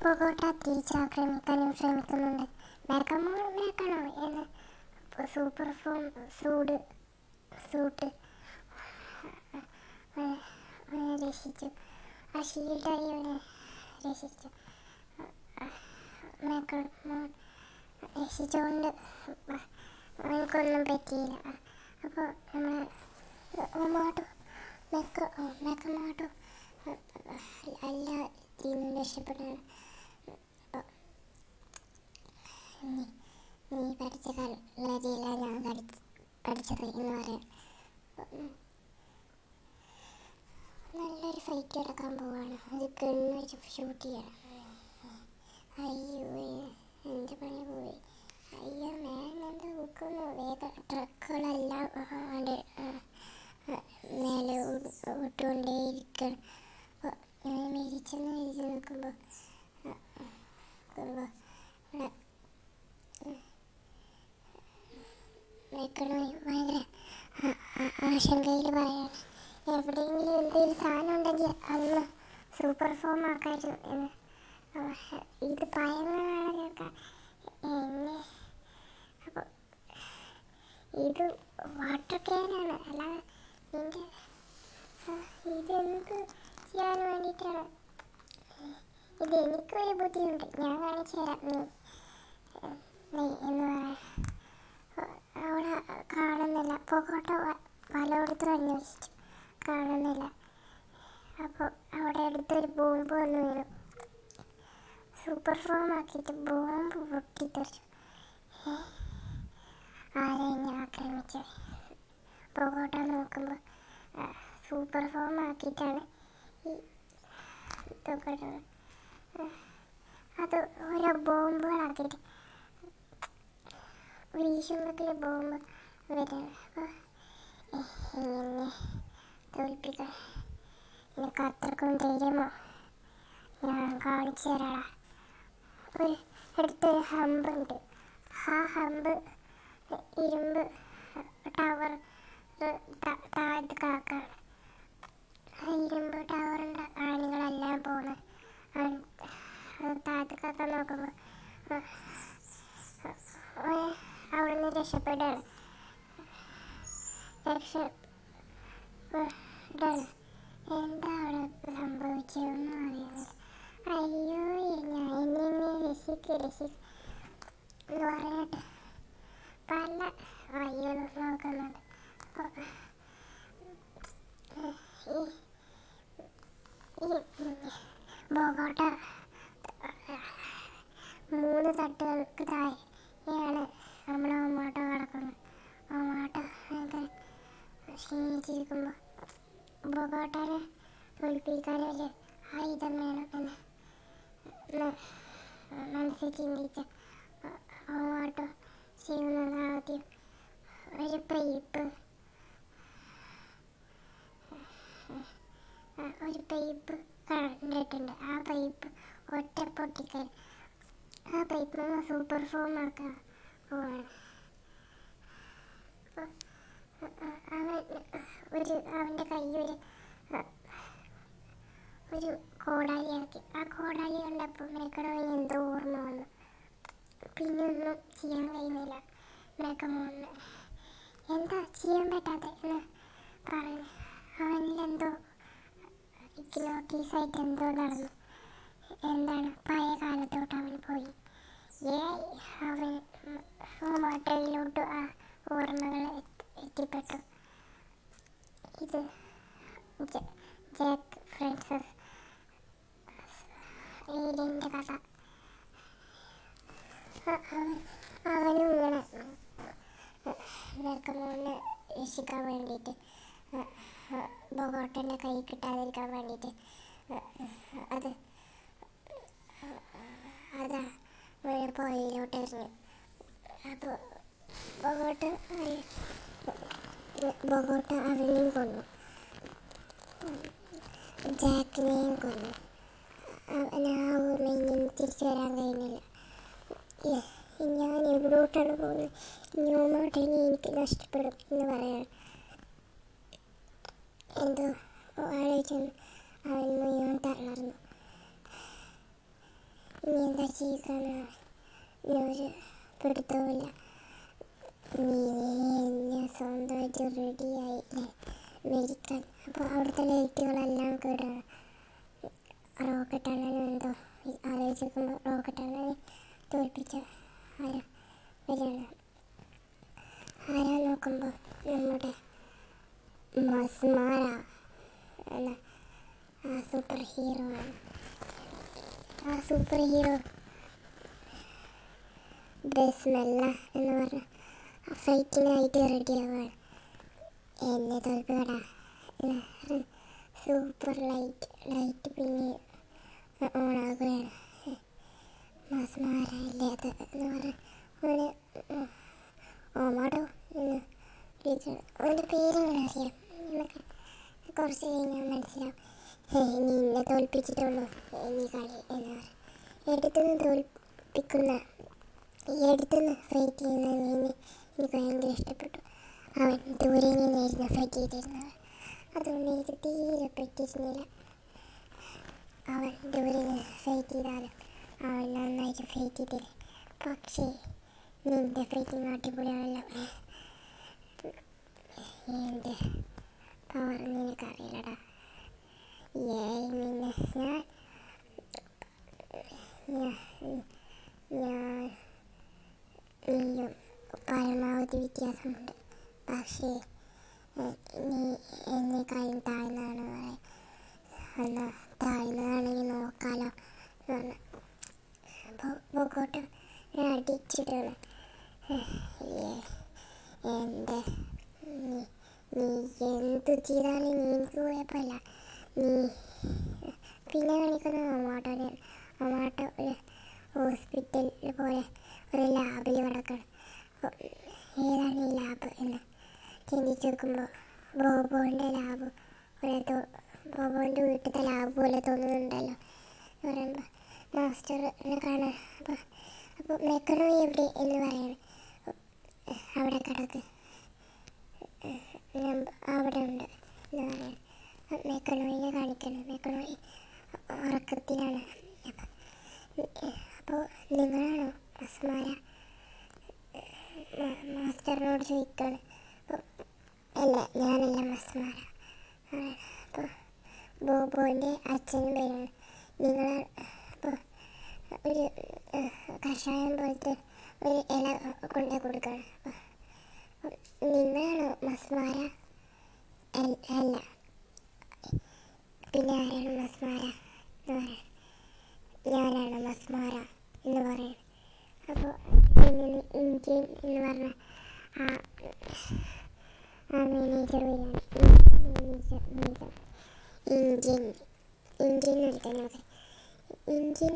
ബൊഗോട്ട തിരിച്ചാക്രമിക്കാനും ശ്രമിക്കുന്നുണ്ട്. മെക്കണോ എന്ന് സൂപ്പർ ഫോം സൂട്ട് അവനെ രക്ഷിച്ചു. ആ ഷീൽഡായി അവനെ രക്ഷിച്ചു. മെക്കണോ രക്ഷിച്ചുകൊണ്ട് അവനക്കൊന്നും പറ്റിയില്ല. അപ്പോൾ നമ്മൾ മെക്കമോട്ടോ എല്ലാ ടീമും രക്ഷപ്പെട്ടാണ്. നീ പഠിച്ച കളരിയില്ല ഞാൻ പഠിച്ചത് എന്ന് പറയാം. നല്ലൊരു ഫൈറ്റ് നടക്കാൻ പോവാണ്. അത് ഗണ്ണ് വെച്ച് ഷൂട്ട് ചെയ്യണം. അയ്യോ എൻ്റെ പണി പോയി. അയ്യോ മേലെന്താ നോക്കുന്നു? വേഗം ട്രക്കുകളെല്ലാം മേലെ വിട്ടുകൊണ്ടേയിരിക്കണം. ഞാൻ മരിച്ചെന്ന് എഴുതി നോക്കുമ്പോൾ ഭയങ്കര ആശങ്കയിൽ പറയാണ്. എവിടെയെങ്കിലും എന്തെങ്കിലും സാധനം ഉണ്ടെങ്കിൽ അന്ന് സൂപ്പർ ഫോം ആക്കായിരുന്നു എന്ന്. ഇത് ഭയങ്കരമാണ് കേൾക്കാൻ എന്നെ. അപ്പോൾ ഇത് വാട്ടർ ക്യാനാണ്, അല്ലാതെ നിൻ്റെ ഇതെന്ത് ചെയ്യാൻ വേണ്ടിയിട്ടാണ്? ഇത് എനിക്കൊരു ബുദ്ധിയുണ്ട്, ഞാൻ കാണിച്ചു തരാം. നീ എന്ന് പറയാം. അവിടെ കാണുന്നില്ല. പൊക്കോട്ട പലയിടത്തും അന്വേഷിച്ചു, കാണുന്നില്ല. അപ്പോൾ അവിടെ അടുത്തൊരു ബോംബ് വന്ന് വീണു. സൂപ്പർ ഫോം ആക്കിയിട്ട് ബോംബ് പൊട്ടിത്തെറിച്ചു. ആരെ എന്നെ ആക്രമിച്ചത്? പുറകോട്ട് നോക്കുമ്പോൾ സൂപ്പർ ഫോം ആക്കിയിട്ടാണ് ഈ ഇതൊക്കെ. അത് ഓരോ ബോംബുകളാക്കിയിട്ട് വീശുമ്പോഴേക്ക് ബോംബ് വരികയാണ്. അപ്പോൾ എന്നെ തോൽപ്പിക്കാൻ എനിക്ക് അത്രക്കും ധൈര്യമോ? ഞാൻ കാണിച്ചു തരാടാ. അടുത്തൊരു ഹമ്പുണ്ട്. ആ ഹമ്പ് ഇരുമ്പ് ടവർ താഴത്ത് കാക്കാണ്. ഇരുമ്പ് ടവറിൻ്റെ ആണികളെല്ലാം പോകുന്നത് താഴത്ത് കാക്കാൻ നോക്കുമ്പോൾ അവിടുന്ന് രക്ഷപ്പെടുകയാണ്. എന്താ അവിടെ സംഭവിച്ചതെന്ന് അറിയുന്നില്ല. അയ്യോ ഞാൻ എന്നെ രക്ഷിക്ക് എന്ന് പറഞ്ഞിട്ട് പല വഴികളും നോക്കുന്നുണ്ട്. ബോഗോട്ട 3 തട്ടുകൾക്ക് താഴെയാണ് നമ്മൾ ഓമാട്ടോ കിടക്കുന്നത്. ഓമാട്ടോ ക്ഷീണിച്ചിരിക്കുമ്പോൾ ബോഗോട്ടനെ തോൽപ്പിക്കാൻ ഒരു ആയുധം വേണം എന്ന് മനസ്സിൽ ചിന്തിച്ച ഓമാട്ടോ ചെയ്യുന്നത് ആദ്യം ഒരു പൈപ്പ് കണ്ടിട്ടുണ്ട്. ആ പൈപ്പ് ഒറ്റ പൊട്ടിക്കൽ. ആ പൈപ്പ് നമ്മൾ സൂപ്പർ ഫോം ആക്കാൻ പോവാണ്. അവൻ്റെ കയ്യിൽ ഒരു കോടാലി ഇറക്കി. ആ കോടാലി കണ്ടപ്പോൾ മേക്കടവന് എന്തോ ഓർമ്മ വന്നു. പിന്നെ ഒന്നും ചെയ്യാൻ കഴിയുന്നില്ല. മേക്കമോന് എന്താ ചെയ്യാൻ പറ്റാത്ത എന്ന് പറഞ്ഞ് അവനിലെന്തോ നോട്ടീസായിട്ട് എന്തോ നടന്നു. എന്താണ്? പഴയ കാലത്തോട്ട് അവൻ പോയി. അവൻ ഓമാട്ടയിലോട്ട് ആ ഓർമ്മകൾ എത്തിപ്പെട്ടു. ഇത് ജാക്ക് ഫ്രാൻസിസ് ഏലിയൻ്റെ കഥ. അവനും ഇങ്ങനെ മേക്കമോനെ രക്ഷിക്കാൻ വേണ്ടിയിട്ട് ബോഗോട്ടൻ്റെ കൈ കിട്ടാതിരിക്കാൻ വേണ്ടിയിട്ട് അതാ ഒരു പുഴയിലോട്ട് എറിഞ്ഞു. അപ്പോൾ ബോഗോട്ട അവനെയും കൊന്നു, ജാക്കിനെയും കൊന്നു. അവന് ആ ഓർമ്മയിൽ നിന്ന് തിരിച്ചു വരാൻ കഴിയുന്നില്ല. ഞാൻ എവിടോട്ടാണ് പോകുന്നത്? ഇനി ഓമാട്ടേനെ എനിക്ക് നഷ്ടപ്പെടും എന്ന് പറയാണ്. എന്തോ ആലോചിച്ചെന്ന് അവൻ മുഴുവൻ തളർന്നു. ഇനി എന്താ ചെയ്യുകയെന്ന് ഒരു പിടുത്തവുമില്ല. നീ സ്വന്തമായിട്ട് റെഡിയായില്ലേ മരിക്കാൻ? അപ്പോൾ അവിടുത്തെ ലൈറ്റുകളെല്ലാം കേടാണ്. റോക്കറ്റ് അണ്ണനും എന്തോ ആലോചിക്കുമ്പോൾ റോക്കറ്റ് അണ്ണനെ തോൽപ്പിച്ച ആരാ വരികയാണ്. ആരാ നോക്കുമ്പോൾ നമ്മുടെ മസ്മാര എന്ന ആ സൂപ്പർ ഹീറോ ആണ്. ആ സൂപ്പർ ഹീറോ ബസ്മല്ല എന്ന് പറഞ്ഞ ഫൈറ്റിനായിട്ട് റെഡിയാവുകയാണ്. എന്നെ തോൽപ്പിക്കടാ. സൂപ്പർ ലൈറ്റ് പിന്നെ ഓണാകുകയാണ്. മസ്മാര ഇല്ലാത്ത എന്ന് പറഞ്ഞ അവന് ഓമാടോ എന്ന് അവൻ്റെ പേരെങ്ങനെ അറിയാം എന്നൊക്കെ കുറച്ച് കഴിഞ്ഞാൽ മനസ്സിലാവും. നിന്നെ തോൽപ്പിച്ചിട്ടുള്ളൂ നീ കളി എന്ന് പറയും. എടുത്തുനിന്ന് തോൽപ്പിക്കുന്ന എടുത്തുനിന്ന് ഫൈറ്റ് ചെയ്യുന്ന നീനെ എനിക്ക് ഭയങ്കര ഇഷ്ടപ്പെട്ടു. അവൻ ദൂരെ നിന്നായിരുന്നു ഫൈറ്റ് ചെയ്തിരുന്നത്. അതുകൊണ്ട് എനിക്ക് തീരെ പറ്റിയിരുന്നില്ല. അവൻ ദൂരെ നിന്ന് ഫൈറ്റ് ചെയ്താലും അവൻ നന്നായിട്ട് ഫൈറ്റ് ചെയ്തില്ല. പക്ഷേ നിൻ്റെ ഫൈറ്റിങ് അടിപൊളിയാണല്ലോ. എൻ്റെ പവർ നിനക്കറിയില്ലടാ. നിന്നെ നീയും പരമാവധി വ്യത്യാസമുണ്ട്. പക്ഷേ നീ എന്നെക്കാളും താഴ്ന്നതാണ് പറയാം. എന്നാൽ താഴ്ന്നതാണെങ്കിൽ നോക്കാലോ എന്ന് പറഞ്ഞു. അപ്പോൾ ബോഗോട്ട് അടിച്ചിട്ടാണ് എൻ്റെ നീ എന്ത് ചെയ്താലും എനിക്ക് കുഴപ്പമില്ല. നീ പിന്നെ കാണിക്കുന്നത് അമ്മാട്ട ഒരു ഹോസ്പിറ്റൽ പോലെ ഒരു ലാബിൽ കിടക്കണം. ഏതാണ് ഈ ലാബ് എന്ന് ചിന്തിച്ച് നോക്കുമ്പോൾ ബോബോൻ്റെ ലാബ് പോലെ ബോബോൻ്റെ വീട്ടിലത്തെ ലാബ് പോലെ തോന്നുന്നുണ്ടല്ലോ എന്ന് പറയുമ്പോൾ മാസ്റ്ററിനെ കാണാൻ അപ്പോൾ മെക്കണോ എവിടെ എന്ന് പറയണം. അവിടെ കിടക്ക്, അവിടെ ഉണ്ട് എന്ന് പറയണം. മെക്കണോയിനെ കാണിക്കണം. മെക്കണോയി ഉറക്കത്തിലാണ്. അപ്പോൾ നിങ്ങളാണോ മസ്മാര? മാസ്റ്ററിനോട് ചോദിക്കുകയാണ്. അപ്പോൾ അല്ല, ഞാനല്ല മസ്മാര. അപ്പോൾ ബോബോൻ്റെ അച്ഛനും പേരാണ്. നിങ്ങൾ അപ്പോൾ ഒരു കഷായം പോലത്തെ ഒരു ഇല കൊണ്ടു കൊടുക്കുകയാണ്. അപ്പോൾ നിങ്ങളാണോ മസ്മാര? അല്ല, പിന്നെ ആരാണ് മസ്മാര എന്ന് പറയാൻ? ഞാനാണ് മസ്മാര എന്ന് പറയുന്നത്. അപ്പോൾ ഇന്ത്യൻ എന്ന് പറഞ്ഞ ആ മാനേജർ വരികയാണ്. ഇന്ത്യൻ വിളിക്കാൻ നമുക്ക് ഇന്ത്യൻ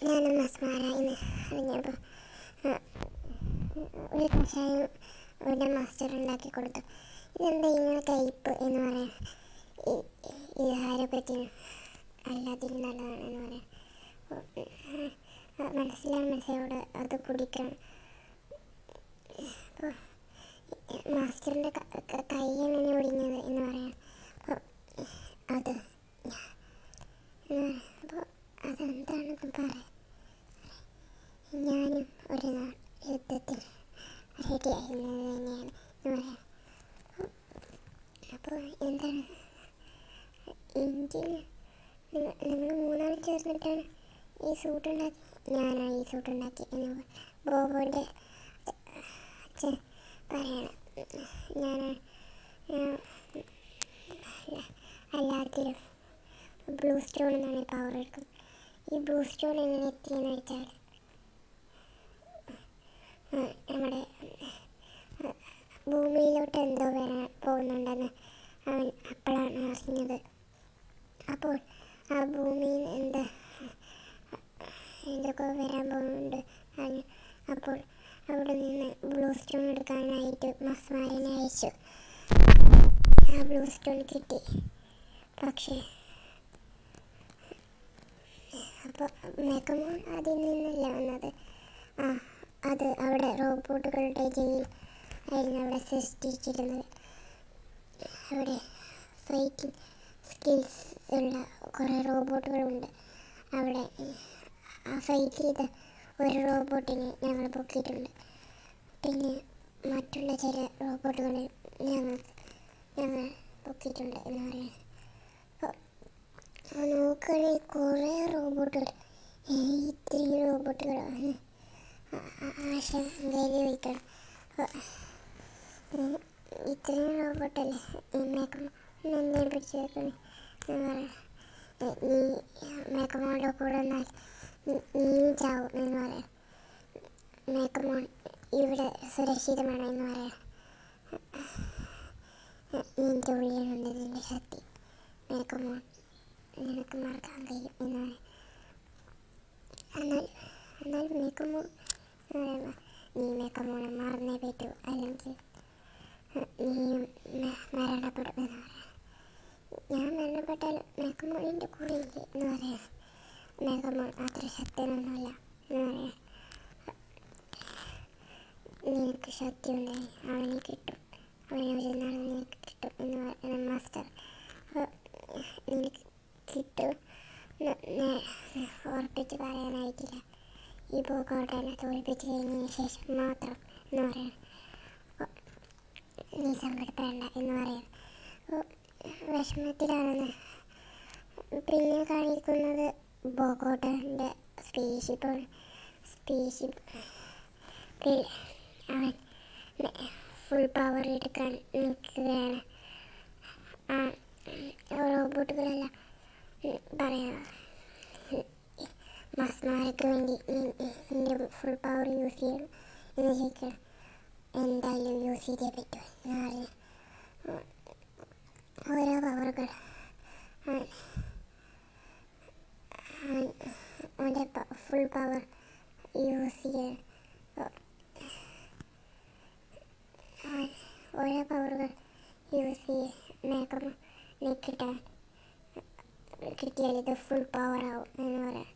ഞാനും മസ്മാര എന്ന് അറിഞ്ഞപ്പോൾ ഒരു കഷായം ഇവിടെ മാസ്റ്റർ ഉണ്ടാക്കി കൊടുത്തു. ഇതെന്താ ഇങ്ങനെ കയ്പ്പ് എന്ന് പറയാം? ഇത് ആരോഗ്യത്തിനും എല്ലാത്തിനും നല്ലതാണെന്ന് പറയാം. മനസ്സിലോട് അത് കുടിക്കണം. അപ്പോൾ മാസ്റ്ററിൻ്റെ കൈ എങ്ങനെ ഒടിഞ്ഞത് എന്ന് പറയാം. അത് അപ്പോൾ അതെന്താണെന്ന് പറയാം. ഞാനും ഒരു നാൾ യുദ്ധത്തിൽ റെഡിയായിരുന്നത് തന്നെയാണ് എന്ന് പറയാം. അപ്പോൾ എന്താണ് ഇന്ത്യയിൽ നിങ്ങൾ മൂന്നാളും ചേർന്നിട്ടാണ് ഈ സൂട്ടുണ്ടാക്കി? ഞാനാണ് ഈ സൂട്ടുണ്ടാക്കി എന്ന് ബോബോൻ്റെ അച്ഛൻ പറയണം. ഞാനാണ് എല്ലാത്തിലും ബ്ലൂ സ്റ്റോൺ എന്നാണ് പവർ എടുക്കുന്നത്. ഈ ബ്ലൂ സ്റ്റോൺ എങ്ങനെ എത്തിയെന്ന് വെച്ചാൽ നമ്മുടെ ഭൂമിയിലോട്ട് എന്തോ വരാൻ പോകുന്നുണ്ടെന്ന് അവൻ അപ്പോഴാണ് അറിഞ്ഞത്. അപ്പോൾ ആ ഭൂമിയിൽ എന്തൊക്കെ വരാൻ പോകുന്നുണ്ട്. അപ്പോൾ അവിടെ നിന്ന് ബ്ലൂ സ്റ്റോൺ എടുക്കാനായിട്ട് മസ്മാരിനെ അയച്ചു. ആ ബ്ലൂ സ്റ്റോൺ കിട്ടി. പക്ഷേ അപ്പോൾ മെഗമോൺ അതിൽ നിന്നല്ല വന്നത്. അത് അവിടെ റോബോട്ടുകളുടെ ജയിൽ ആയിരുന്നു അവിടെ സൃഷ്ടിച്ചിരുന്നത്. അവിടെ ഫൈറ്റിംഗ് സ്കിൽസ് ഉള്ള കുറേ റോബോട്ടുകളുണ്ട് അവിടെ. ആ ഫൈറ്റ് ചെയ്ത ഒരു റോബോട്ടിനെ ഞങ്ങൾ പൊക്കിയിട്ടുണ്ട്. പിന്നെ മറ്റുള്ള ചില റോബോട്ടുകളെ ഞങ്ങൾ പൊക്കിയിട്ടുണ്ട് എന്ന് പറയാം. അപ്പോൾ നോക്കുകയാണെങ്കിൽ കുറേ റോബോട്ടുകൾ, ഇത്രയും റോബോട്ടുകൾ ആശങ്കയിൽ വയ്ക്കണം. ഇത്രയും റോബോട്ടല്ലേ എന്നെ പിടിച്ച് വെക്കണേ എന്ന് പറയാം. നീ മേക്കമോളുടെ കൂടെ വന്നാൽ നീയും ചാവും എന്ന് പറയാം. മേക്കമോൾ ഇവിടെ സുരക്ഷിതമാണ് എന്ന് പറയാം. നിൻ്റെ ഉള്ളിലുണ്ട് നിൻ്റെ ശക്തി, മേക്കമോൾ നിനക്ക് മറക്കാൻ കഴിയും എന്ന് പറയാം. എന്നാൽ മേക്കമോൾ എന്ന് പറയുമ്പോൾ നീ മേക്കമോളെ മറന്നേ പറ്റൂ, അല്ലെങ്കിൽ നീയും മരണപ്പെടും എന്ന് പറയാം. ഞാൻ മരണപ്പെട്ടാൽ മേക്കമോളിൻ്റെ കൂടെ ഇല്ലേ എന്ന് പറയാം. മേക്കമോൾ അത്ര ശക്തനൊന്നുമല്ല എന്ന് പറയാം. നിനക്ക് ശക്തി ഉണ്ടായി അവനെ കിട്ടും, അവനെ ഒരു നാൾ നിനക്ക് കിട്ടും എന്ന് പറയുന്ന മാസ്റ്റർ. നിനക്ക് കിട്ടും ഉറപ്പിച്ച് പറയാനായിട്ടില്ല. ഈ ബോഗോട്ടിനെ തോൽപ്പിച്ച് കഴിഞ്ഞതിന് ശേഷം മാത്രം എന്ന് പറയാം. നീ സങ്കടപ്പെടേണ്ട എന്ന് പറയാം. വിഷമത്തിലാണെന്ന് പിന്നെ കാണിക്കുന്നത് ബോഗോട്ടൻ്റെ സ്പേസ്ഷിപ്പാണ്. സ്പേസ്ഷിപ്പിൽ അവൻ ഫുൾ പവർ എടുക്കാൻ നിൽക്കുകയാണ്. റോബോട്ടുകളെല്ലാം പറയാം. മസ്മാരക്ക് വേണ്ടി നിന്റെ ഫുൾ പവർ യൂസ് ചെയ്യണം എന്ന് ചോദിക്കണം. എന്തായാലും യൂസ് ചെയ്തേ പറ്റൂ എന്ന് പറഞ്ഞു. ഓരോ പവറുകൾ അവൻ്റെ ഫുൾ പവർ യൂസ് ചെയ്യണം. ഓരോ പവറുകൾ യൂസ് ചെയ്ത് കിട്ടിയാൽ ഇത് ഫുൾ പവർ ആവും എന്ന് പറയാം.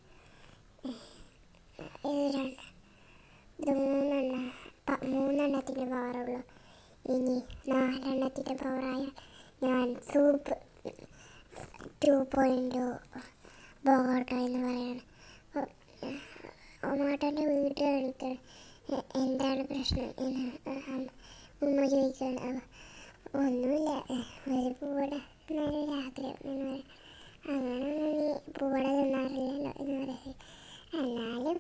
ഇത് മൂന്നെണ്ണത്തിൻ്റെ പവറുള്ളൂ. ഇനി 4എണ്ണത്തിൻ്റെ പവറായ ഞാൻ സൂപ്പ് 2.0 ബോഗോട്ട എന്ന് പറയണം. ഒമാട്ടോൻ്റെ വീട് കാണിക്കണം. എന്താണ് പ്രശ്നം എന്ന് ഉമ്മ ചോദിക്കണം. ഒന്നുമില്ല, ഒരു പൂവട നേരെ രാത്രി എന്ന് പറയും. അങ്ങനെയൊന്നും നീ പൂവട തിന്നാറില്ലല്ലോ എന്ന് പറയും. എന്നാലും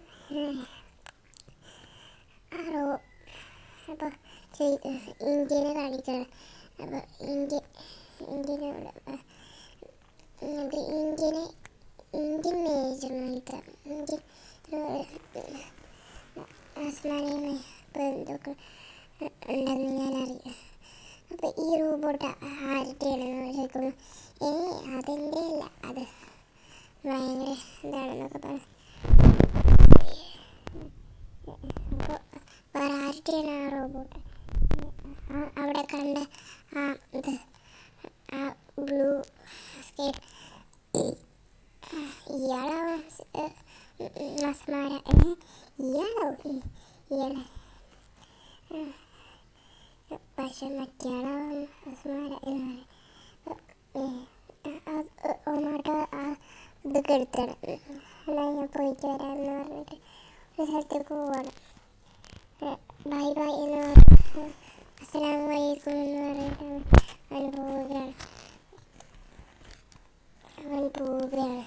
അപ്പോൾ ഇന്ത്യനെ കാണിക്കണം. അപ്പോൾ ഇന്ത്യനോട് ഇന്ത്യൻ മേജർ കാണിക്കാം. ഇന്ത്യൻ ആസ്മാനയുമായി ബന്ധുക്കൾ ഉണ്ടെന്ന് ഞാൻ അറിയാം. അപ്പോൾ ഈ റോബോട്ട് ആരുടെയാണെന്ന് ചോദിക്കുമ്പോൾ അതെൻ്റെ അല്ല, അത് ഭയങ്കര ഇതാണെന്നൊക്കെ പറഞ്ഞു. അപ്പോൾ വേറെ ആരുടെയാണ് ആ റോബോട്ട്? അവിടെ കണ്ട ആ ബ്ലൂ സ്കേറ്റ് ഇയാളാവും മസ്മാര. ഇയാളെ പക്ഷെ മറ്റയാളാവും മസ്മാര എന്ന് പറയും. ഒന്നോട്ടോ ഇതൊക്കെ എടുത്താണ്. എന്നാൽ ഞാൻ പോയിട്ട് വരാമെന്ന് പറഞ്ഞിട്ട് ഒരു സ്ഥലത്തേക്ക് പോവാണ്. ബൈ ബൈ എന്ന് പറഞ്ഞു അസ്സലാമു അലൈക്കും എന്ന് പറഞ്ഞിട്ട് അവൻ പോവുകയാണ്.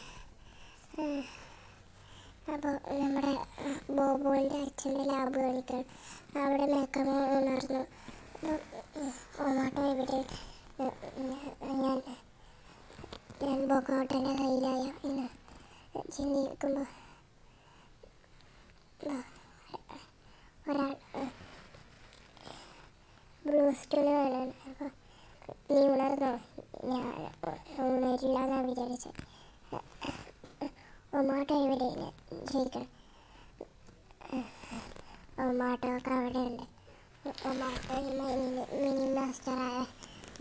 അപ്പോൾ നമ്മുടെ ബോബോൻ്റെ അച്ഛൻ്റെ ലാബ് കളിക്കാൻ അവിടെ മേക്കമോ ഉണർന്നു. ഒമാട്ടോ ഇവിടെ ഞാൻ ബോഗോട്ടൻ്റെ കയ്യിലായോ എന്ന് ചിന്തിക്കുമ്പോൾ ഒരാൾ ബ്ലൂ സ്റ്റൂൾ വേണം. അപ്പോൾ നീ ഉണർന്നോ? ഞാൻ ഉണരില്ല എന്നാണ് വിചാരിച്ചത്. ഒമാട്ടോ എവിടെയാണ് ചോദിക്കണം. ഒമാട്ടോ ഒക്കെ അവിടെ ഉണ്ട്. ഒമാട്ടോ മിനി മാസ്റ്ററായ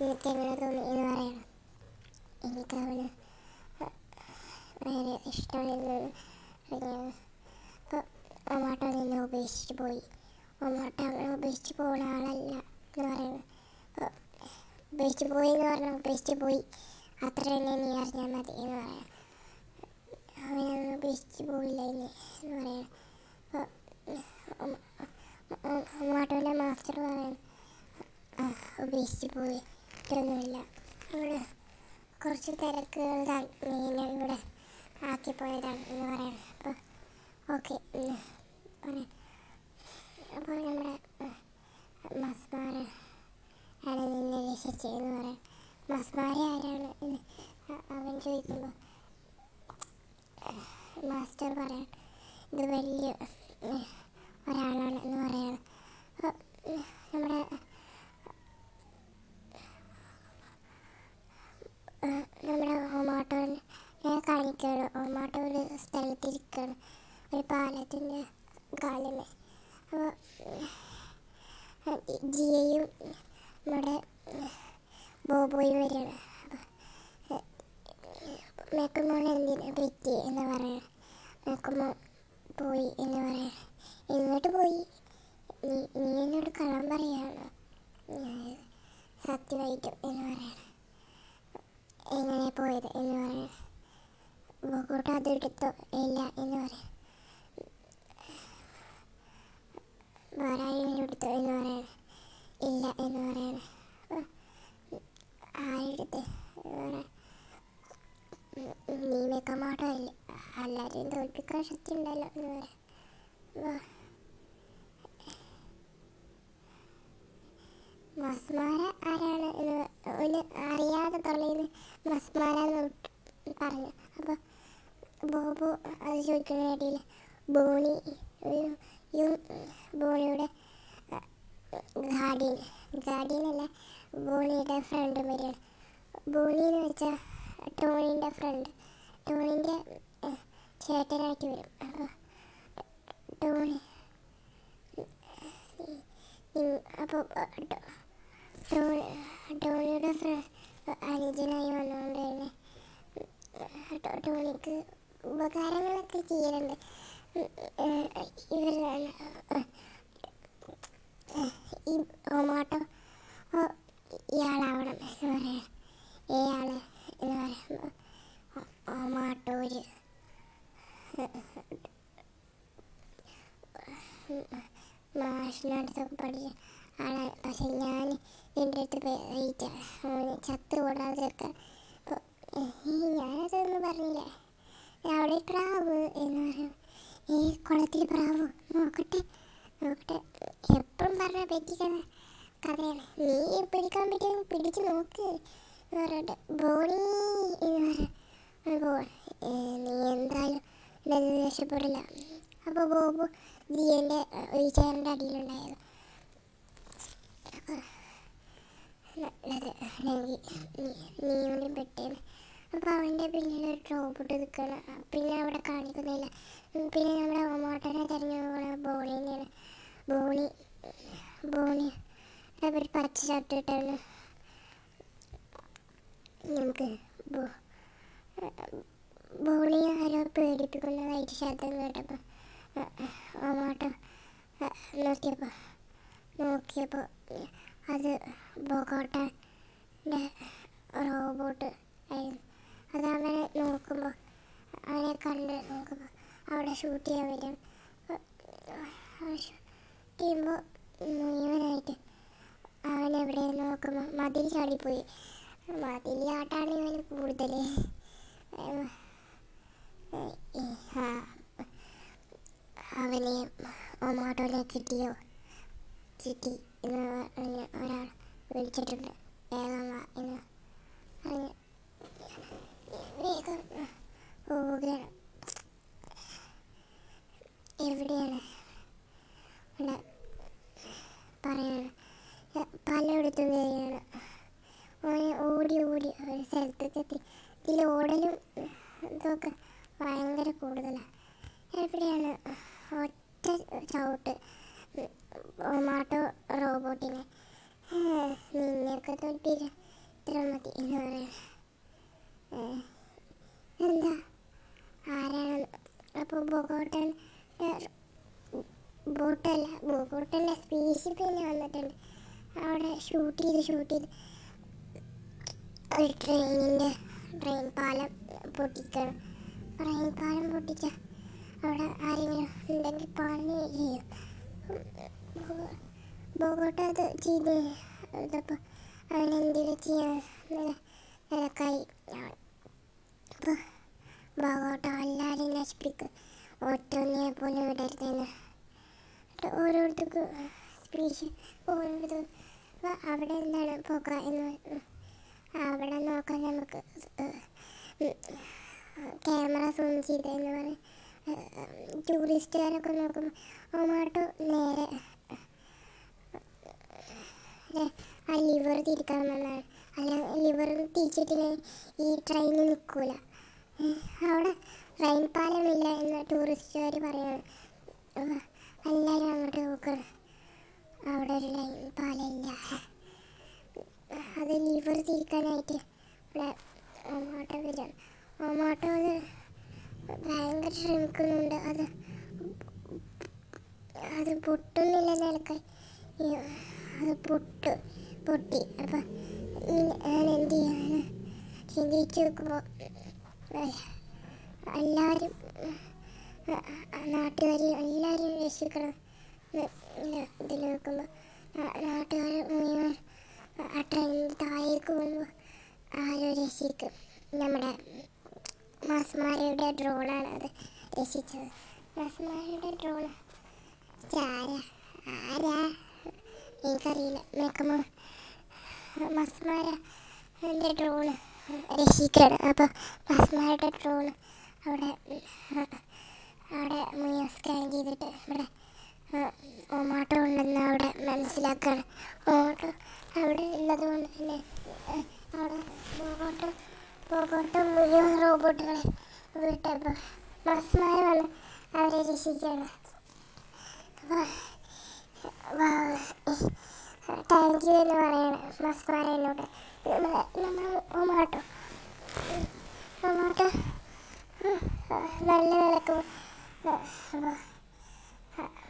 എനിക്ക് എങ്ങനെ തോന്നി എന്ന് പറയണം. എനിക്കവന് ഭയങ്കര ഇഷ്ടമായിരുന്നു. അപ്പോൾ ഒമാട്ടോ നിന്നെ ഉപേക്ഷിച്ച് പോയി. ഒമാട്ടോ അങ്ങനെ ഉപേക്ഷിച്ച് പോകുന്ന ആളല്ല എന്ന് പറയുന്നത്. അപ്പോൾ ഉപേക്ഷിച്ച് പോയി എന്ന് പറഞ്ഞാൽ ഉപേക്ഷിച്ച് പോയി, അത്ര തന്നെ നീ അറിഞ്ഞാൽ മതി എന്ന് പറയാം. അവനൊന്നും ഉപേക്ഷിച്ച് പോയില്ല ഇനി എന്ന് പറയണം. അപ്പോൾ ഒമാട്ടോൻ്റെ മാസ്റ്റർ പറയണം ഉപേക്ഷിച്ച് പോയിട്ടൊന്നുമില്ല, അവിടെ കുറച്ച് തിരക്കുകളാൽ മീനെ ഇവിടെ ആക്കിപ്പോയതാണ് എന്ന് പറയണം. അപ്പോൾ ഓക്കെ പറയാം. അപ്പോൾ നമ്മുടെ മസ്മാര ആണ് നിന്നെ രക്ഷിച്ചതെന്ന് പറയാം. മസ്മാര ആരാണ് എന്ന് അവൻ ചോദിക്കുമ്പോൾ മാസ്റ്റർ പറയാൻ ഇത് വലിയ ഒരാളാണ് എന്ന് പറയണം. നമ്മുടെ ഒമാട്ടോനെ കാണിക്കുകയാണ്. ഒമാട്ടോ ഒരു സ്ഥലത്തിരിക്കുകയാണ്, ഒരു പാലത്തിൻ്റെ കാലിന്. അപ്പോൾ ജിയയും നമ്മുടെ ബോബോയും വരികയാണ്. മേക്കുമോൻ എന്തിനാ പറ്റി എന്ന് പറയണം. മേക്കുമോൻ പോയി എന്ന് പറയണം. എങ്ങോട്ട് പോയി? നീ എന്നോട് കള്ളം പറയുകയാണോ? സത്യമായിട്ടും എന്ന് പറയണം. എങ്ങനെ പോയത് എന്ന് പറയണം. ബോഗോട്ട അതെടുത്തോ? ഇല്ല എന്ന് പറയണം. വേറെ ആരെങ്കിലും എടുത്തോ എന്ന് പറയണം. ഇല്ല എന്ന് പറയണം. ആരെടുത്ത്? നീ മേക്കമാട്ടോ ഇല്ല, എല്ലാവരെയും തോൽപ്പിക്കാൻ ശക്തി ഉണ്ടല്ലോ എന്ന് പറയാം. മസ്മാര ആരാണ് എന്ന് അറിയാതെ തൊള്ളയിൽ മസ്മാര എന്ന് പറഞ്ഞു. അപ്പോൾ ബോബു അത് ചോദിക്കുന്ന ഇടയിൽ ബോണി ബോണിയുടെ ഗാർഡിയനല്ല ബോണിയുടെ ഫ്രണ്ട് വരികയാണ്. ബോണി എന്ന് വെച്ചാൽ ടോണിൻ്റെ ഫ്രണ്ട്, ടോണിൻ്റെ ചേട്ടനായിട്ട് വരും. അപ്പോൾ ടോണി അപ്പോൾ ടോണിയുടെ അനുജനായി വന്നുകൊണ്ട് തന്നെ ടോണിക്ക് ഉപകാരങ്ങളൊക്കെ ചെയ്യലുണ്ട്. ഇവരാണ് ഈ ഒമാട്ടോ ഇയാളാവണം എന്ന് പറയുന്നത്. ഇയാൾ എന്ന് പറയുമ്പോൾ ഒമാട്ടോര് മാഷിനടുത്തൊക്കെ പഠിച്ച ആളാണ്. പക്ഷെ ഞാൻ എൻ്റെ അടുത്ത് വെയിറ്റ് ചത്ത് കൂടാതെ ചേർക്കാൻ. അപ്പോൾ ഞാനതൊന്നും പറഞ്ഞില്ല. അവിടെ പ്രാവ് എന്ന് പറയും. ഈ കുളത്തിൽ പ്രാവ് നോക്കട്ടെ എപ്പോഴും പറഞ്ഞാൽ പറ്റിക്കുന്ന കഥയാണ്. നീ പിടിക്കാൻ പറ്റുമെങ്കിൽ പിടിച്ച് നോക്ക് എന്ന് പറഞ്ഞിട്ട് ബോണി എന്ന് പറയും. നീ എന്തായാലും ഇതൊന്നും രക്ഷപ്പെടില്ല. അപ്പോൾ ബോബു ജിയൻ്റെ ഒരു ചേറിൻ്റെ അടിയിലുണ്ടായത്. നീ പെട്ടേന്ന്. അപ്പോൾ അവൻ്റെ പിന്നിൽ ഒരു റോബോട്ട് നിൽക്കണം. പിന്നെ അവിടെ കാണിക്കുന്നില്ല. പിന്നെ നമ്മുടെ ഒമാട്ടനെ തിരഞ്ഞു പോകുന്ന ബോണിനെയാണ്. ബോണി ഒരു പച്ച ഷർട്ടിട്ടാണ് നമുക്ക് ബോണി ആരോ പേടിപ്പിക്കുന്നതായിട്ട് ശബ്ദം കേട്ടപ്പോൾ ഒമാട്ടോ നോക്കിയപ്പോൾ അത് ബൊഗോട്ടൻ്റെ റോബോട്ട് ആയിരുന്നു. അതങ്ങനെ നോക്കുമ്പോൾ അവനെ കണ്ട് നോക്കുമ്പോൾ അവിടെ ഷൂട്ട് ചെയ്യാൻ വരും. ഷൂട്ട് ചെയ്യുമ്പോൾ മുഴുവനായിട്ട് അവനെവിടെ നോക്കുമ്പോൾ മതിൽ ചാടിപ്പോയി. മതിൽ ചാട്ടാണ് ഇവന് കൂടുതൽ. അവനെ ഒമാട്ടോനെ കിട്ടി എന്ന് പറഞ്ഞ് ഒരാൾ വിളിച്ചിട്ടുണ്ട്. വേഗം വാ എന്ന് പറഞ്ഞ് വേഗം പോവുകയാണ്. എവിടെയാണ് പറയാണ്. പലയിടത്തും വരികയാണ്. ഓടി ഒരു സ്ഥലത്തേക്ക് എത്തി. ഇതിൽ ഓടലും ഇതൊക്കെ ഭയങ്കര കൂടുതലാണ്. എവിടെയാണ് ഒറ്റ ചവിട്ട് ഒമാട്ടോ റോബോട്ടിനെ നിന്നെയൊക്കെ തൊട്ടില്ല ഇത്ര മതി എന്ന് പറയുന്നത്. എന്താ ആരാണ്? അപ്പോൾ ബോഗോട്ടൻ്റെ സ്പേസ് പിന്നെ വന്നിട്ടുണ്ട്. അവിടെ ഷൂട്ട് ചെയ്ത് ഒരു ട്രെയിൻ പാലം പൊട്ടിക്കണം. ട്രെയിൻ പാലം പൊട്ടിച്ച അവിടെ ആരെങ്കിലും ഉണ്ടെങ്കിൽ പണി ചെയ്യും. ബോഗോട്ട അത് ചെയ്ത് ഇതപ്പോൾ അവനെന്തെങ്കിലും ചെയ്യാൻ നിലക്കായി. അപ്പോൾ ബോഗോട്ട എല്ലാവരെയും നശിപ്പിക്കും. ഒറ്റൊന്നിനെ പോലെ വിടരുതെന്ന് ഓരോരുത്തർക്കും സ്പീച്ച് ഓരോരുത്തർ. അവിടെ എന്താണ് പോക എന്ന് അവിടെ നോക്കാൻ നമുക്ക് ക്യാമറ സൂം ചെയ്ത് എന്ന് പറയും. ടൂറിസ്റ്റുകാരൊക്കെ നോക്കുമ്പോൾ ഒമാട്ടോ നേരെ ആ ലിവർ തിരിക്കാൻ വന്നതാണ്. അല്ല, ലിവർ തിരിച്ചിട്ടില്ലെങ്കിൽ ഈ ട്രെയിൻ നിൽക്കില്ല. അവിടെ ട്രെയിൻ പാലമില്ല എന്ന് ടൂറിസ്റ്റുകാർ പറയാണ്. എല്ലാവരും അങ്ങോട്ട് നോക്കണം. അവിടെ ഒരു ലൈൻ പാലമില്ല. അത് ലിവർ തിരിക്കാനായിട്ട് ഇവിടെ ഒമാട്ടോ വരികയാണ്. ഒമാട്ടോ അത് ഭയങ്കര ശ്രമിക്കുന്നുണ്ട്. അത് പൊട്ടുന്നില്ല നിലക്കായി. അത് പൊട്ടി. അപ്പം ഞാൻ എന്ത് ചെയ്യാനാണ് ചിന്തിച്ച് നോക്കുമ്പോൾ എല്ലാവരും നാട്ടുകാർ എല്ലാവരും രക്ഷിക്കണം. ഇതിൽ നോക്കുമ്പോൾ നാട്ടുകാർ മുഴുവൻ ആ ട്രെയിനിൽ താഴേക്ക് പോകുമ്പോൾ ആരോ രക്ഷിക്കും. നമ്മുടെ മാസ്മാരയുടെ ഡ്രോണാണ് അത് രക്ഷിച്ചത്. മാസ്മാരയുടെ ഡ്രോൺ ആരാ എനിക്കറിയില്ല. മേക്കമോ മസ്മാര എൻ്റെ ഡ്രോണ് രക്ഷിക്കുകയാണ്. അപ്പോൾ മസ്മാരുടെ ഡ്രോൺ അവിടെ അവിടെ മുഴുവൻ സ്കാൻ ചെയ്തിട്ട് ഇവിടെ ഒമാട്ടോ ഉണ്ടെന്ന് അവിടെ മനസ്സിലാക്കുകയാണ്. ഒമാട്ടോ അവിടെ ഉള്ളത് കൊണ്ട് തന്നെ അവിടെ ബോഗോട്ടോ മുഴുവൻ റോബോട്ടുകളെ വിട്ടപ്പോൾ മസ്മാർ വന്ന് അവരെ രക്ഷിക്കുകയാണ്. താങ്ക് യു എന്ന് പറയാണ് മസ്മാര എന്നോട്. നമ്മൾ ഒമാട്ടോ നല്ല നിലക്ക്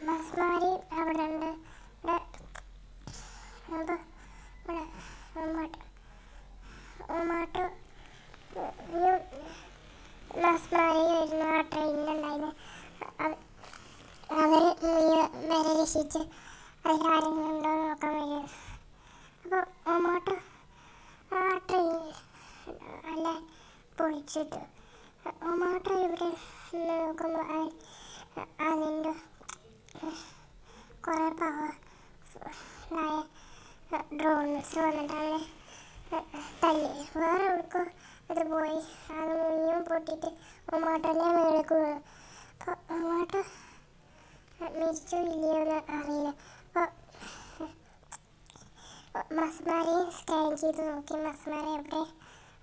മസ്മാരി അവിടെ ഉണ്ട്. അപ്പോൾ ഇവിടെ ഒമാട്ടോ മസ്മാരി വരുന്ന ആ ട്രെയിനിലുണ്ടായിരുന്നു. അവർ വരെ രക്ഷിച്ച് അതിലാരെങ്കിലും ഉണ്ടോ എന്ന് നോക്കാൻ വരികയാണ്. അപ്പോൾ ഒമാട്ടോ ആ ട്രെയിൻ അല്ല പൊളിച്ചിട്ട് ഒമാട്ടോ ഇവിടെ നോക്കുമ്പോൾ അതിൻ്റെ കുറേ പവറായ ഡ്രോൺസ് വന്നിട്ടാണ് തല്ലി. വേറെ എവിടേക്കോ ഇത് പോയി അത് മുഴുവൻ പൊട്ടിയിട്ട് ഒമാട്ടോൻ്റെ മേലേക്ക് വീണു. അപ്പോൾ ഒമാട്ടോ മരിച്ചോ ഇല്ലയോ എന്ന് അറിയില്ല. അപ്പോൾ മസ്മാരെ സ്കാൻ ചെയ്ത് നോക്കി. മസ്മാരെ എവിടെ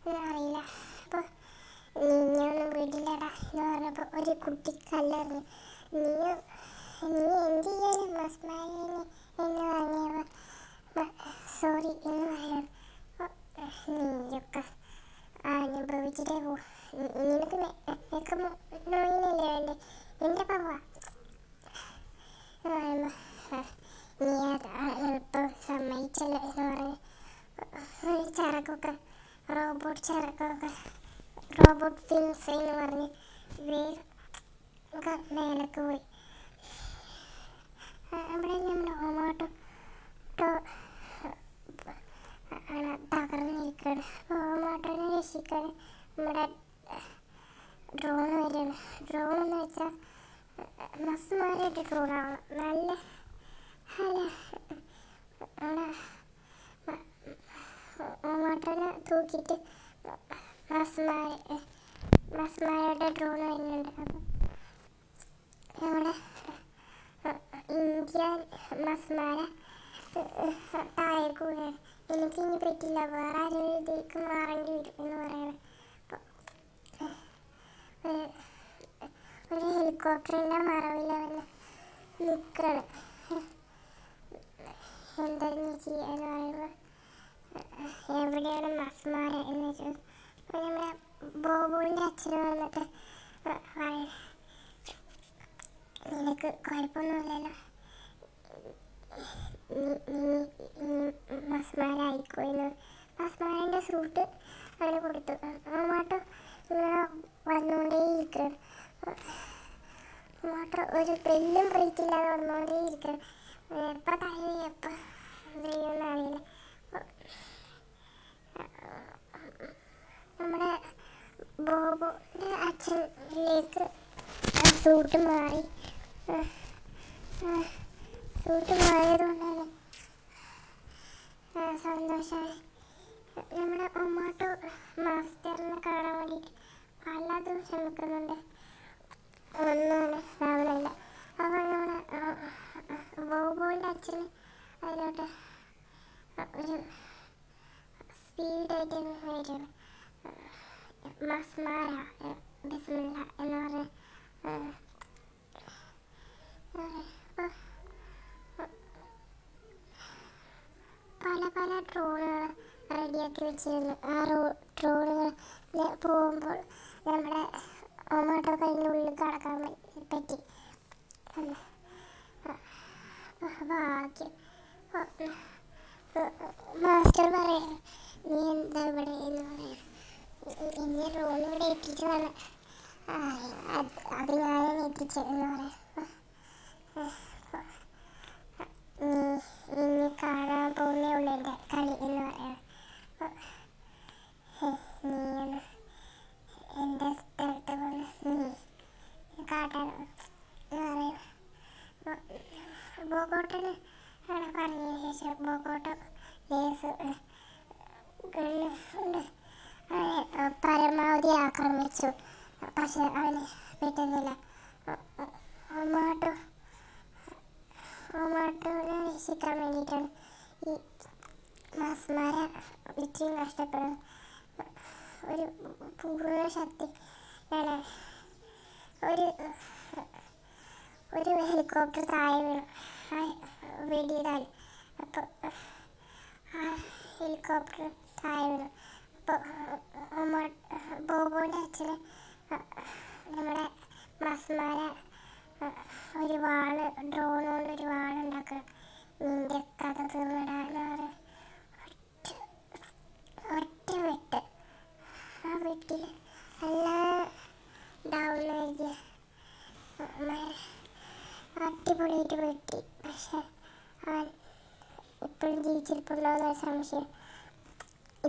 എന്ന് അറിയില്ല. അപ്പോൾ നീയൊന്നും വീട്ടിലടാ എന്ന് പറഞ്ഞപ്പോൾ ഒരു കുട്ടി കല്ലെറിഞ്ഞു. നീ എന്ത് ചെയ്യാനും മസ്മാരെ എന്ന് പറഞ്ഞപ്പോൾ സോറി എന്ന് പറയണം. നീയൊക്കെ അനുഭവിച്ചിട്ടേ പോകും. നിനക്ക് നോയിനല്ലേ വേണ്ടേ എൻ്റെ പവ നീ എളുപ്പം സമ്മതിച്ചല്ലോ എന്ന് പറഞ്ഞ് ഒരു ചരക്കൊക്കെ റോബോട്ട് ഫിൻസ് എന്ന് പറഞ്ഞ് വേഗം മേലേക്ക് പോയി. അവിടെ നമ്മുടെ ഒമാട്ടോ തകർന്നിരിക്കുകയാണ്. ഒമാട്ടോനെ രക്ഷിക്കാൻ നമ്മുടെ ഡ്രോൺ വരികയാണ്. ഡ്രോൺ എന്ന് വെച്ചാൽ മസ്മാരായിട്ട് ഡ്രോണാവണം. നല്ല ഒമാട്ടോനെ തൂക്കിയിട്ട് മസ്മാരുടെ ഡ്രോൺ വരുന്നുണ്ട്. അപ്പം നമ്മുടെ ഇന്ത്യ മസ്മാര താഴേക്ക് വീഴാണ്. എനിക്കിനി പറ്റില്ല, വേറെ ആരെങ്കിലും ഇതിലേക്ക് മാറേണ്ടി വരും എന്ന് പറയണം. ഒരു ഹെലികോപ്റ്ററിൻ്റെ മറവിൽ വന്ന് നിൽക്കുകയാണ്. എന്താ ചെയ്യാന്ന് പറയുമ്പോൾ എവിടെയാണ് മസ്മാര എന്ന് വെച്ചാൽ നമ്മുടെ ബോബുവിൻ്റെ അച്ഛന് വന്നിട്ട് നിനക്ക് കുഴപ്പമൊന്നുമില്ലല്ലോ, മസ്മാരായിക്കോ എന്ന് മസ്മാരൻ്റെ സൂട്ട് അവന് കൊടുത്തു. ഒമാട്ടോ ഇങ്ങനെ വന്നുകൊണ്ടേയിരിക്കുകയാണ്. ഒമാട്ടോ ഒരു ബെല്ലും ബ്രേക്കില്ലാതെ വന്നുകൊണ്ടേയിരിക്കുകയാണ്. എപ്പോൾ കഴിയും എപ്പോൾ ചെയ്യുമെന്ന് അറിയില്ല. നമ്മുടെ ബോബുവിൻ്റെ അച്ഛനിലേക്ക് സൂട്ട് മാറിയതുകൊണ്ടാണ് സന്തോഷമായി. നമ്മുടെ ഒമാട്ടോ മാസ്റ്ററിനെ കാണാൻ വേണ്ടിയിട്ട് പലതും ശ്രമിക്കുന്നുണ്ട്, ഒന്നും ആവുന്നില്ല. അപ്പോൾ നമ്മുടെ ബോബുവിൻ്റെ അച്ഛന് അതിലോട്ട് ഒരു സ്പീഡായിട്ട് വരികയാണ്. മസ്മാര ബിസ്മില്ല എന്ന് പറഞ്ഞ് പല ട്രോണുകൾ റെഡിയാക്കി വെച്ചിരുന്നു. ആ ട്രോണുകൾ പോകുമ്പോൾ നമ്മുടെ ഒമാട്ടോ കയ്യിൻ്റെ ഉള്ളിൽ കടക്കാൻ പറ്റി. ഭാഗ്യം. മാസ്റ്റർ പറയാം, നീ എന്താ ഇവിടെ എന്ന് പറയാം, എന്നെ ഡ്രോൺ ഇവിടെ എത്തിച്ചതാണ്, അത് ഞാനും എത്തിച്ചതെന്ന് പറയാം. ഇനി കാണാൻ പോകുന്നേ ഉള്ളൂ എൻ്റെ കളി എന്ന് പറയാം. നീ എൻ്റെ സ്ഥലത്ത് വന്ന് നീ കാട്ടാനോ എന്ന് പറയും. ബോഗോട്ടന് പറഞ്ഞതിന് ശേഷം ബോഗോട്ടോ ലേസ് ഗണ്ണ് ഉണ്ട്, അവനെ പരമാവധി ആക്രമിച്ചു. പക്ഷെ അവന് പറ്റുന്നില്ല. ഒമാട്ടോനെ രക്ഷിക്കാൻ വേണ്ടിയിട്ടാണ് ഈ മാസ്മാരെ ഇത്രയും കഷ്ടപ്പെടുന്നത്. ഒരു പൂർണ്ണ ശക്തി ആണ്. ഒരു ഹെലികോപ്റ്റർ താഴെ വീണു വെടിയതാൽ. അപ്പോൾ ആ ഹെലികോപ്റ്റർ താഴെ വീണു. അപ്പോൾ ബോബോൻ്റെ അച്ഛന് നമ്മുടെ മസ്മാരെ ഒരു വാള് ഡ്രോൺ കൊണ്ട് ഒരു വാളുണ്ടാക്കുക. നിന്റെ കഥ തീർന്നിടാന്ന് പറയും. ഒറ്റ വെട്ട്. ആ വെട്ടിൽ എല്ലാം ഡൗൺ എഴുതിയ അടിപൊളിയായിട്ട് വെട്ടി. പക്ഷെ അവൻ ഇപ്പോഴും ജീവിച്ചിരിപ്പുണ്ടോ എന്നൊരു സംശയം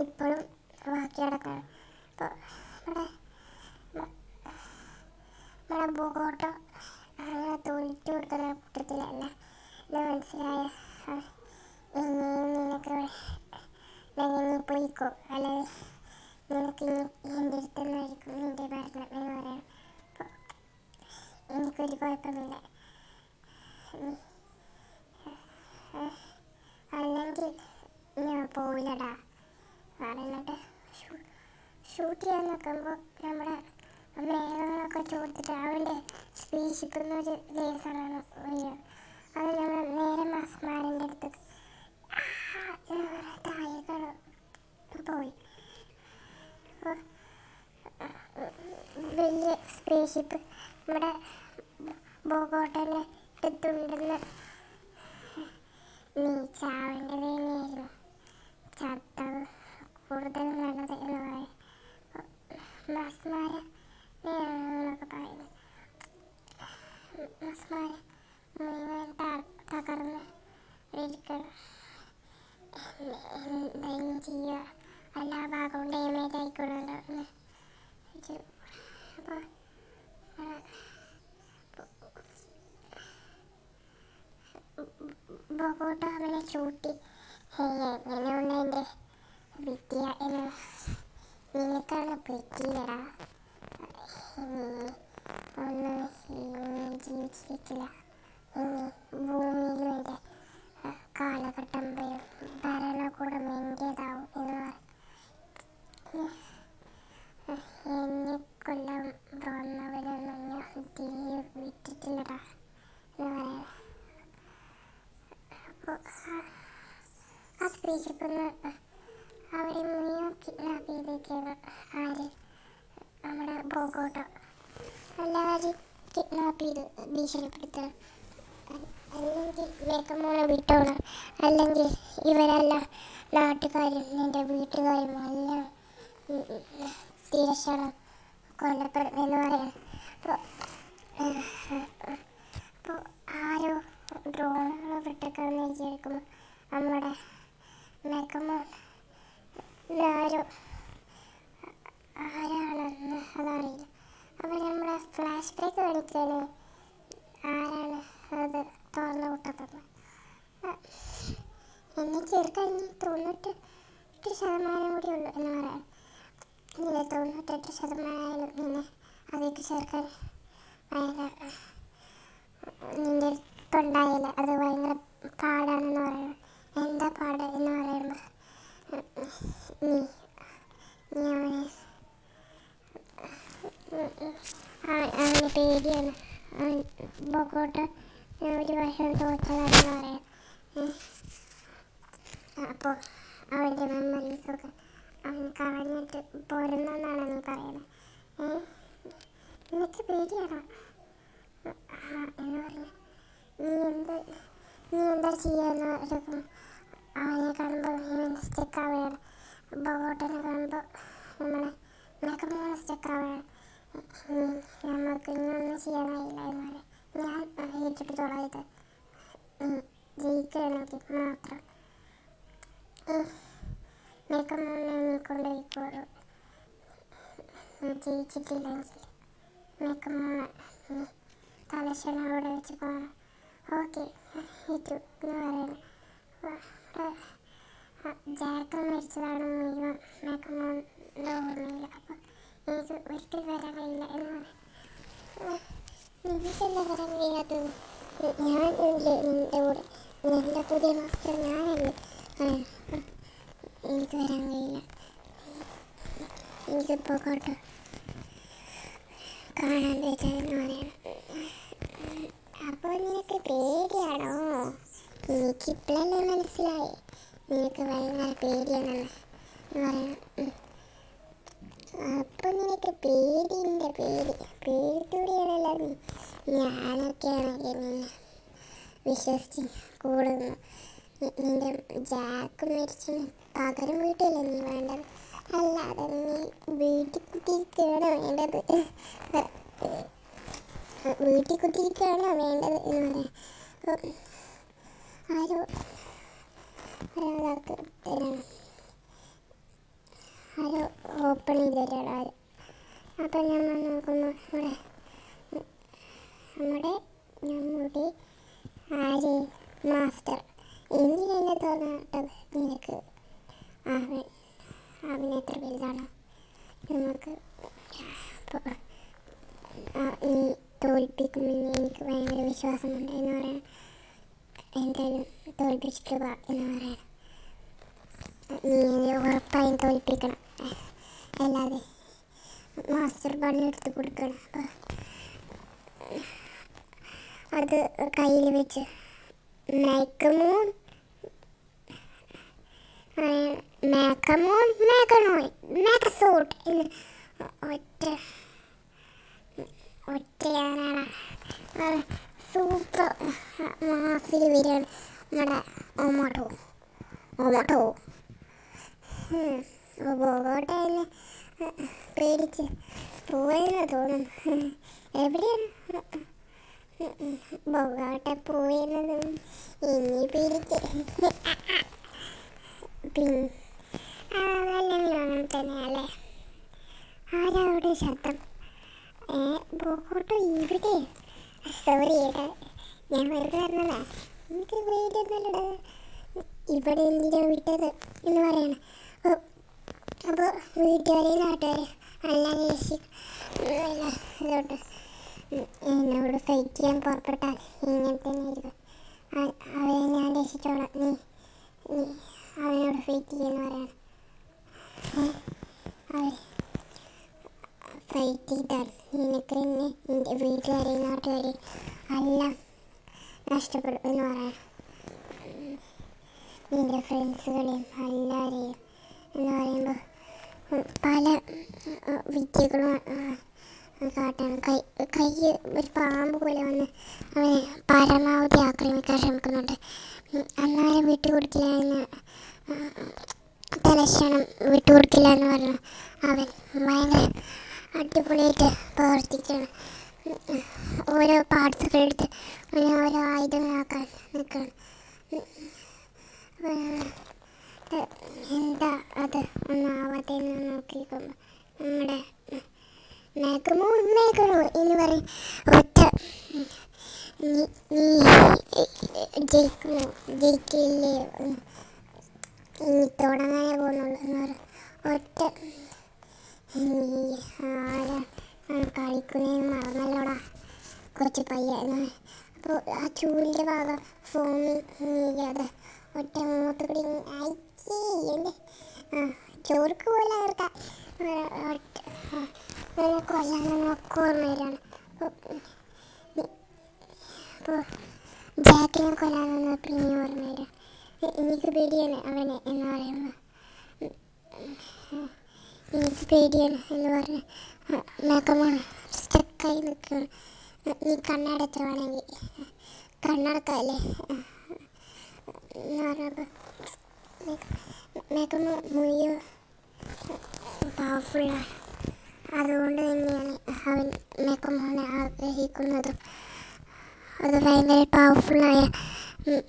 ഇപ്പോഴും ബാക്കി കിടക്കണം. അപ്പോൾ നമ്മുടെ ബോഗോട്ടോ അങ്ങനെ തോറ്റു കൊടുക്കുന്ന കൂട്ടത്തിലല്ല. ഇത് മനസ്സിലായ നിനക്ക് നീ പോയിക്കോ, അല്ലെങ്കിൽ നിനക്ക് എൻ്റെ അടുത്തുനിന്നായിരിക്കും നിൻ്റെ ഭരണം എന്ന് പറയണം. അപ്പോൾ എനിക്കൊരു കുഴപ്പമില്ല, അല്ലെങ്കിൽ ഞാൻ പോവില്ലടാ പറഞ്ഞിട്ട് ഷൂട്ട് ചെയ്യാൻ നോക്കുമ്പോൾ നമ്മുടെ മേഘങ്ങളൊക്കെ ചോദിച്ചിട്ട് അവൻ്റെ സ്പേസ്ഷിപ്പിൽ നിന്നൊരു ലേസറാണ് വീഴുക. അത് നമ്മൾ നേരെ മസ്മാരിൻ്റെ അടുത്ത് താഴേക്കാണ് പോയി. വലിയ സ്പേസ്ഷിപ്പ് നമ്മുടെ ബോഗോട്ടൻ്റെ അടുത്തുണ്ടെന്ന് നീ ചാവേണ്ടത് തന്നെയായിരുന്നു. ചത്തത് കൂടുതൽ നല്ലത് എന്ന് പറയും മസ്മാരെ എന്നൊക്കെ പറയുന്നത്. മസ്മാരെ മുഴുവൻ തകർന്ന് ഇരിക്കണം. എന്തെങ്കിലും ചെയ്യുക, എല്ലാ ഭാഗവും ഡാമേജ് ആയിക്കൊള്ളുമല്ലോ എന്ന് വെച്ചു. അപ്പോൾ ബോഗോട്ടോ അവനെ ചൂട്ടി, എങ്ങനെയുണ്ട് എൻ്റെ വിദ്യ എന്ന് നിനക്കാണ് പറ്റിയില്ലടാ, ഒന്നും ജീവിച്ചിരിക്കില്ല, ഭൂമിയിലും എൻ്റെ കാലഘട്ടം വരും, ഭരണകൂടം എൻ്റേതാവും എന്ന് പറയും. എന്നെ കൊല്ലാൻ വന്നവരൊന്നും ഞാൻ തിരികെ വിട്ടിട്ടില്ലടാ എന്ന് പറയാം. അപ്പോൾ ആ സ്പേസ്ഷിപ്പൊന്ന് അവരെ മുഴുവൻ കിഡ്നാപ്പ് ചെയ്തേക്കാണ്. ആര്? നമ്മുടെ ബോഗോട്ടോ. എല്ലാവരും കിഡ്നാപ്പ് ചെയ്ത് ഭീഷണിപ്പെടുത്തണം, അല്ലെങ്കിൽ മേഘമോളെ വിട്ടോണം, അല്ലെങ്കിൽ ഇവരെല്ലാം നാട്ടുകാരും നിൻ്റെ വീട്ടുകാരും എല്ലാം തിരശണം കൊല്ലപ്പെടും എന്ന് പറയാം. അപ്പോൾ ആരോ ഡ്രോണുകൾ വിട്ടേക്കാന്ന് വിചാരിക്കുമ്പോൾ നമ്മുടെ മേഘമോൾ ആരാണെന്ന് അതറിയില്ല. അപ്പോൾ നമ്മുടെ ഫ്ലാഷ് ബാക്ക് കാണിക്കുകയാണ് ആരാണ് അത് തുറന്നു വിട്ടതെന്ന്. എന്നെ ചേർക്കാൻ 98% കൂടി ഉള്ളൂ എന്ന് പറയാം. നിന്നെ 98% നിന്നെ അതിലേക്ക് ചേർക്കാൻ ഭയങ്കര നിൻ്റെ അടുത്തുണ്ടായില്ല, അത് ഭയങ്കര പാടാണെന്ന് പറയുന്നത്. എന്താ പാട് എന്ന് പറയുമ്പോൾ നീ അവന് പേടിയാണ്. അവൻ ബോഗോട്ടോ ഒരു വർഷം തോറ്റതാണെന്ന് പറയാം. അപ്പോൾ അവൻ്റെ മെമ്മറീസൊക്കെ അവൻ കളഞ്ഞിട്ട് പോരുന്നെന്നാണ് നീ പറയുന്നത്. നിനക്ക് പേടിയാണോ എന്ന് പറഞ്ഞു. നീ എന്താ ചെയ്യാന്ന് എടുക്കും. അവനെ കാണുമ്പോൾ ഇവൻ സ്റ്റെക്കാവുകയാണ്. ബോഗോട്ടനെ കാണുമ്പോൾ നമ്മളെ മേഘമോളെ സ്റ്റെക്കാവുകയാണ്. നമുക്ക് ഇനിയൊന്നും ചെയ്യാനായില്ല എന്ന് പറയും. ഞാൻ ഏറ്റെടുത്തോളാം, ഇത് ജയിക്കുകയാണെങ്കിൽ മാത്രം മേഘമോളെ നീ കൊണ്ടുപോയിക്കോളൂ, ജയിച്ചിട്ടില്ലെങ്കിൽ മേഘമോളെ നീ തലശ്ശേരി അവിടെ വെച്ച് പോകണം. ഓക്കെ ഏറ്റു എന്ന് പറയുന്നത്. ജാക്ക് മരിച്ചതാണ് മുഴുവൻ മേക്കമോൻ്റെ ഓർമ്മയില്ല. അപ്പോൾ എനിക്ക് ഒരിക്കലും വരാൻ കഴിയില്ല എന്ന് പറയാം. എനിക്കെന്താ വരാൻ കഴിയാത്തത്? ഞാൻ ഇല്ലേ നിൻ്റെ കൂടെ, നല്ല പുതിയ മാസ്റ്റർ ഞാനല്ലേ. എനിക്ക് വരാൻ കഴിയില്ല. എനിക്കിപ്പോൾ കോട്ടോ കാണാൻ പറ്റാതെന്ന് പറയണം. അപ്പോൾ നിനക്ക് പേടിയാണോ? എനിക്കിപ്പോഴല്ലേ മനസ്സിലായി നിനക്ക് ഭയങ്കര പേടിയാണെന്ന് പറയണം. അപ്പോൾ നിനക്ക് പേടിൻ്റെ പേടിത്തൂടിയാണല്ലോ നീ. ഞാനൊക്കെയാണെങ്കിൽ നിന്നെ വിശ്വസിച്ച് കൂടുന്നു. നിന്റെ ജാക്ക് മരിച്ചു പകരം വീട്ടിലല്ലേ നീ വേണ്ടത്, അല്ലാതെ നീ വീട്ടിൽ കുത്തിയിരിക്കുകയാണോ വേണ്ടത്? വീട്ടിൽ കുത്തിയിരിക്കുകയാണോ വേണ്ടത് എന്ന് പറയാം. ഒരാൾക്ക് തരണം, ആരോ ഓപ്പൺ ചെയ്ത് തരാണ് ആരും. അപ്പോൾ ഞാൻ നോക്കുമ്പോൾ നമ്മുടെ ആര് മാസ്റ്റർ എന്തിനെന്നെ തോന്നട്ടത് നിനക്ക്? അവൻ എത്ര വലുതാണോ നമുക്ക്? നീ തോൽപ്പിക്കുമെന്ന് എനിക്ക് ഭയങ്കര വിശ്വാസമുണ്ട് എന്ന് പറയാൻ. എന്തായാലും തോൽപ്പിച്ചിട്ട് വാ എന്ന് പറയാൻ. നീ എന്നെ ഉറപ്പായും തോൽപ്പിക്കണം, അല്ലാതെ മാസ്റ്റർ പണിയെടുത്ത് കൊടുക്കണം. അത് കയ്യിൽ വെച്ച് മേക്കമോൺ മേക്കസോട്ട് എന്ന് ഒറ്റയാനാണ് സൂപ്പർ മാസിൽ വരികയാണ് നമ്മുടെ ഒമോട്ടോ. ബോഗോട്ടെ എന്നെ പേടിച്ച് പോയെന്ന് തോന്നുന്നു. എവിടെയാണ് ബോഗോട്ടെ പോയെന്നത്? ഇനി പേടിച്ച് പിന്നെ അതല്ലെങ്കിൽ അങ്ങനെ തന്നെയല്ലേ. ആരാ അവിടെ ശബ്ദം? ബോഗോട്ടോ ഇവിടെ? സോറി ഏട്ടാ, ഞാൻ വെറുതെ പറഞ്ഞതാ. എനിക്ക് പേടിയൊന്നുമല്ലടാ. ഇവിടെ എന്തിനാ വിട്ടത് എന്ന് പറയണം. അപ്പോൾ വീട്ടുകാരെയും നാട്ടുകാരെ എല്ലാം അതുകൊണ്ട് എന്നോട് ഫൈറ്റ് ചെയ്യാൻ പുറപ്പെട്ടാൽ ഇങ്ങനെ തന്നെ ആയിരിക്കും. അവരെ ഞാൻ രക്ഷിച്ചോളാം, നീ അവനോട് ഫൈറ്റ് ചെയ്യുമെന്ന് പറയണം. അവർ ഫൈറ്റ് ചെയ്താൽ നിനക്ക് തന്നെ നിൻ്റെ വീട്ടുകാരെയും നാട്ടുകാരെയും എല്ലാം നഷ്ടപ്പെടും എന്ന് പറയാം. നിൻ്റെ ഫ്രണ്ട്സുകളെയും എല്ലാവരെയും എന്ന് പറയുമ്പോൾ പല വിദ്യകളും കാട്ടാണ്. കൈ ഒരു പാമ്പ് പോലെ വന്ന് അവനെ പരമാവധി ആക്രമിക്കാൻ ശ്രമിക്കുന്നുണ്ട്. എന്നാലും വിട്ടുകൊടുക്കില്ല എന്ന് തലക്ഷണം വിട്ടുകൊടുക്കില്ല എന്ന് പറഞ്ഞു അവൻ ഭയങ്കര അടിപൊളിയായിട്ട് പ്രവർത്തിക്കുകയാണ്. ഓരോ പാർട്സുകൾ എടുത്ത് ഓരോ ആയുധങ്ങളാക്കാൻ നിൽക്കുകയാണ്. എന്താ അത് ഒന്നാവാത്തതെന്ന് നോക്കിക്കുമ്പോൾ നമ്മുടെ മേഘമോ എന്ന് പറയും. ഒറ്റ നീ ജയിക്കുമോ ജയിക്കില്ലേ ഇനി തുടങ്ങാനേ പോകുന്നുള്ളൂ എന്ന് പറയും. ഒറ്റ നീ ആരാ കളിക്കുന്നതെന്ന് മറന്നല്ലോടാ കുറച്ച് പയ്യ എന്ന് പറയും. അപ്പോൾ ആ ചൂടിൻ്റെ ഭാഗം ഫോമിൽ നീക്കാതെ ഒറ്റ മൂത്ത് കൂടി അയച്ചി എൻ്റെ ചോർക്ക് പോലെ അവർക്ക് കൊല്ലാനൊക്കെ ഓർമ്മ വരികയാണ്. അപ്പോൾ ജാക്കിനെ കൊല്ലാനൊന്നും പിന്നെ ഓർമ്മ വരിക. എനിക്ക് പേടിയാണ് അവനെ എന്ന് പറയുമ്പോൾ എനിക്ക് പേടിയാണ് എന്ന് പറഞ്ഞ് മേക്കമോൺ സ്റ്റക്കായി നിൽക്കുകയാണ്. നീ കണ്ണടച്ച് വേണമെങ്കിൽ കണ്ണടക്കല്ലേ എന്ന് പറഞ്ഞപ്പോൾ മേക്കമോൺ മുഴുവൻ പവർഫുള്ളാണ്. അതുകൊണ്ട് തന്നെയാണ് അവൻ മേക്കമോനെ ആഗ്രഹിക്കുന്നതും. അത് ഭയങ്കര പവർഫുള്ളായ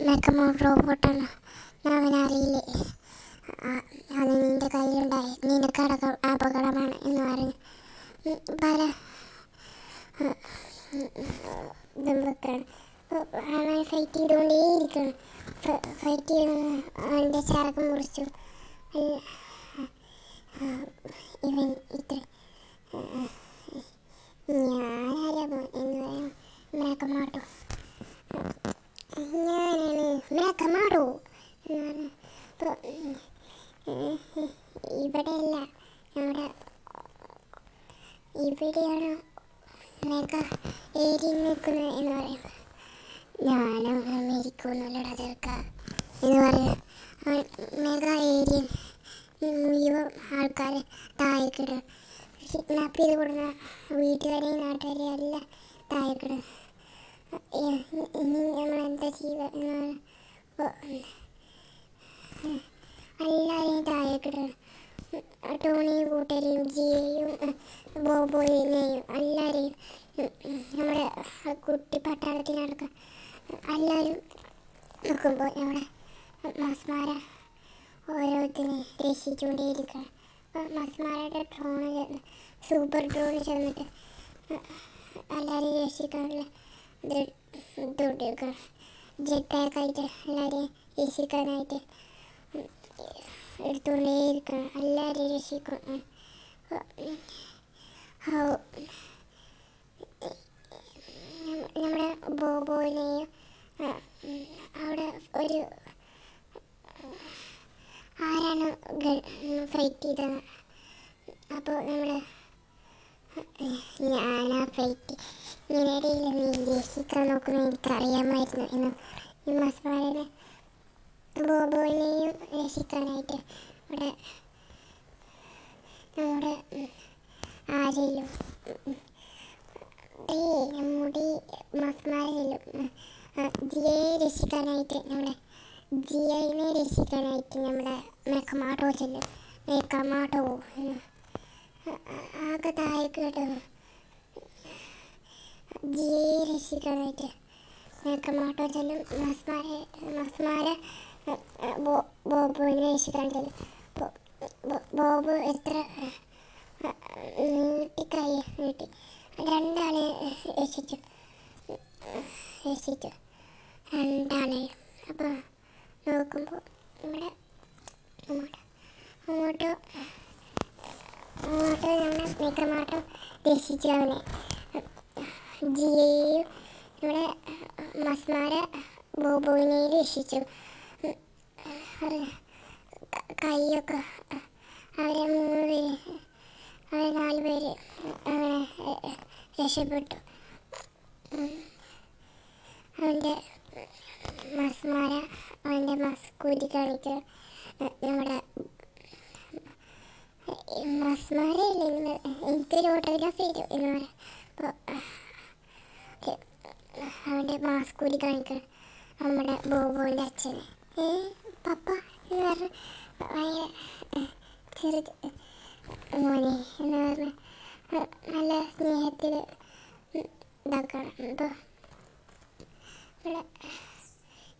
മേക്കമോൺ റോബോട്ടാണ്. അവനറിയില്ലേ അത് നിൻ്റെ കയ്യിലുണ്ടായി നിനക്കടക്കം അപകടമാണ് എന്ന് പറഞ്ഞ് പല ഇതും വെക്കുകയാണ്. അവൻ ഫൈറ്റ് ചെയ്തുകൊണ്ടേയിരിക്കണം. ഫൈറ്റ് ചെയ്ത് അവൻ്റെ ചരക്ക് മുറിച്ചു. ഇവൻ ഇത്ര ഞാനാരാ എന്ന് പറയാം, മേക്കമാട്ടോ, ഞാനാണ് മേക്കമാടോ എന്ന് പറഞ്ഞു. അപ്പോൾ ഇവിടെയല്ല, നമ്മുടെ ഇവിടെയാണ് മേക്ക ഏരിയയിൽ നിൽക്കുന്നത് എന്ന് പറയും. ഞാനും മരിക്കുന്നുള്ളടാ ചെറുക്ക എന്ന് പറയും. മേഘ ഏരിയയിൽ മുഴുവൻ ആൾക്കാരെ താഴേക്കിടും. കിഡ്നാപ്പ് ചെയ്ത് കൊടുക്കുന്ന വീട്ടുകാരെയും നാട്ടുകാരെയും എല്ലാം താഴേക്കിടും. ഇനി നമ്മളെന്താ ചെയ്യുക എന്ന് എല്ലാവരെയും താഴേക്കിടും. ടോണിയും കൂട്ടരെയും ജിയെയും ബോബോയിനെയും എല്ലാവരെയും നമ്മുടെ കുട്ടി പട്ടാളത്തിനടക്കം എല്ലാവരും നോക്കുമ്പോൾ നമ്മുടെ മസ്മാര ഓരോരുത്തരെ രക്ഷിച്ചുകൊണ്ടേയിരിക്കണം. അപ്പോൾ മസ്മാരയുടെ ഡ്രോണ് സൂപ്പർ ഡ്രോൺ ചെന്നിട്ട് എല്ലാവരെയും രക്ഷിക്കാനുള്ള ഇതുകൊണ്ടിരിക്കണം. ജെറ്റ് പാക്കായിട്ട് എല്ലാവരെയും രക്ഷിക്കാനായിട്ട് എടുത്തുകൊണ്ടേയിരിക്കണം. എല്ലാവരെയും രക്ഷിക്കും. നമ്മുടെ ബോബോയിനെയും അവിടെ ഒരു ആരാണ് ഫൈറ്റ് ചെയ്തത്. അപ്പോൾ നമ്മൾ ഞാനാ ഫൈറ്റ് ഇതിനിടയിൽ നീ രക്ഷിക്കാൻ നോക്കുന്നത് എനിക്കറിയാമായിരുന്നു എന്ന് ഈ മസ്മാരനെ ബോബോയിനെയും രക്ഷിക്കാനായിട്ട് ഇവിടെ നമ്മുടെ ആരെയും നമ്മുടെ മസ്മാരെയും ജിയെ രക്ഷിക്കാനായിട്ട് നമ്മുടെ ജിയനെ രക്ഷിക്കാനായിട്ട് നമ്മുടെ മേക്കമാട്ടോ ചെല്ലും. മേക്കമാട്ടോ ആകെ താഴേക്ക് കേട്ടോ. ജിയെ രക്ഷിക്കാനായിട്ട് മേക്കമാട്ടോ ചെല്ലും. മസ്മാര ബോബുവിനെ രക്ഷിക്കാൻ ചെല്ലും. ബോബു എത്ര നീട്ടി രണ്ടാളെ രക്ഷിച്ചു രണ്ടാളെയും. അപ്പോൾ നോക്കുമ്പോൾ ഇവിടെ അങ്ങോട്ടോ നമ്മുടെ മേക്കമാട്ടോ രക്ഷിച്ചു അവനെ. ജിയെയും ഇവിടെ മസ്മാര ബോബുവിനെയും രക്ഷിച്ചു. കൈയൊക്കെ അവരെ 3 പേര് അവരെ 4 പേര് അങ്ങനെ രക്ഷപ്പെട്ടു. അവൻ്റെ മസ്മാര അവൻ്റെ മസ്കൂരി കാണിക്കുക. നമ്മുടെ മസ്മാരയില്ലേ, എനിക്കൊരു ഓട്ടോഗ്രാഫ് ചെയ്തു എന്ന് പറയാം. അപ്പോൾ അവൻ്റെ മാസ്കൂരി കാണിക്കണം നമ്മുടെ ബോബോൻ്റെ അച്ഛന്. പപ്പ എന്ന് പറഞ്ഞ് ഭയങ്കര ചെറു മോനെ എന്ന് പറഞ്ഞ് നല്ല സ്നേഹത്തിൽ ഇതാക്കണം. അപ്പോൾ ഇവിടെ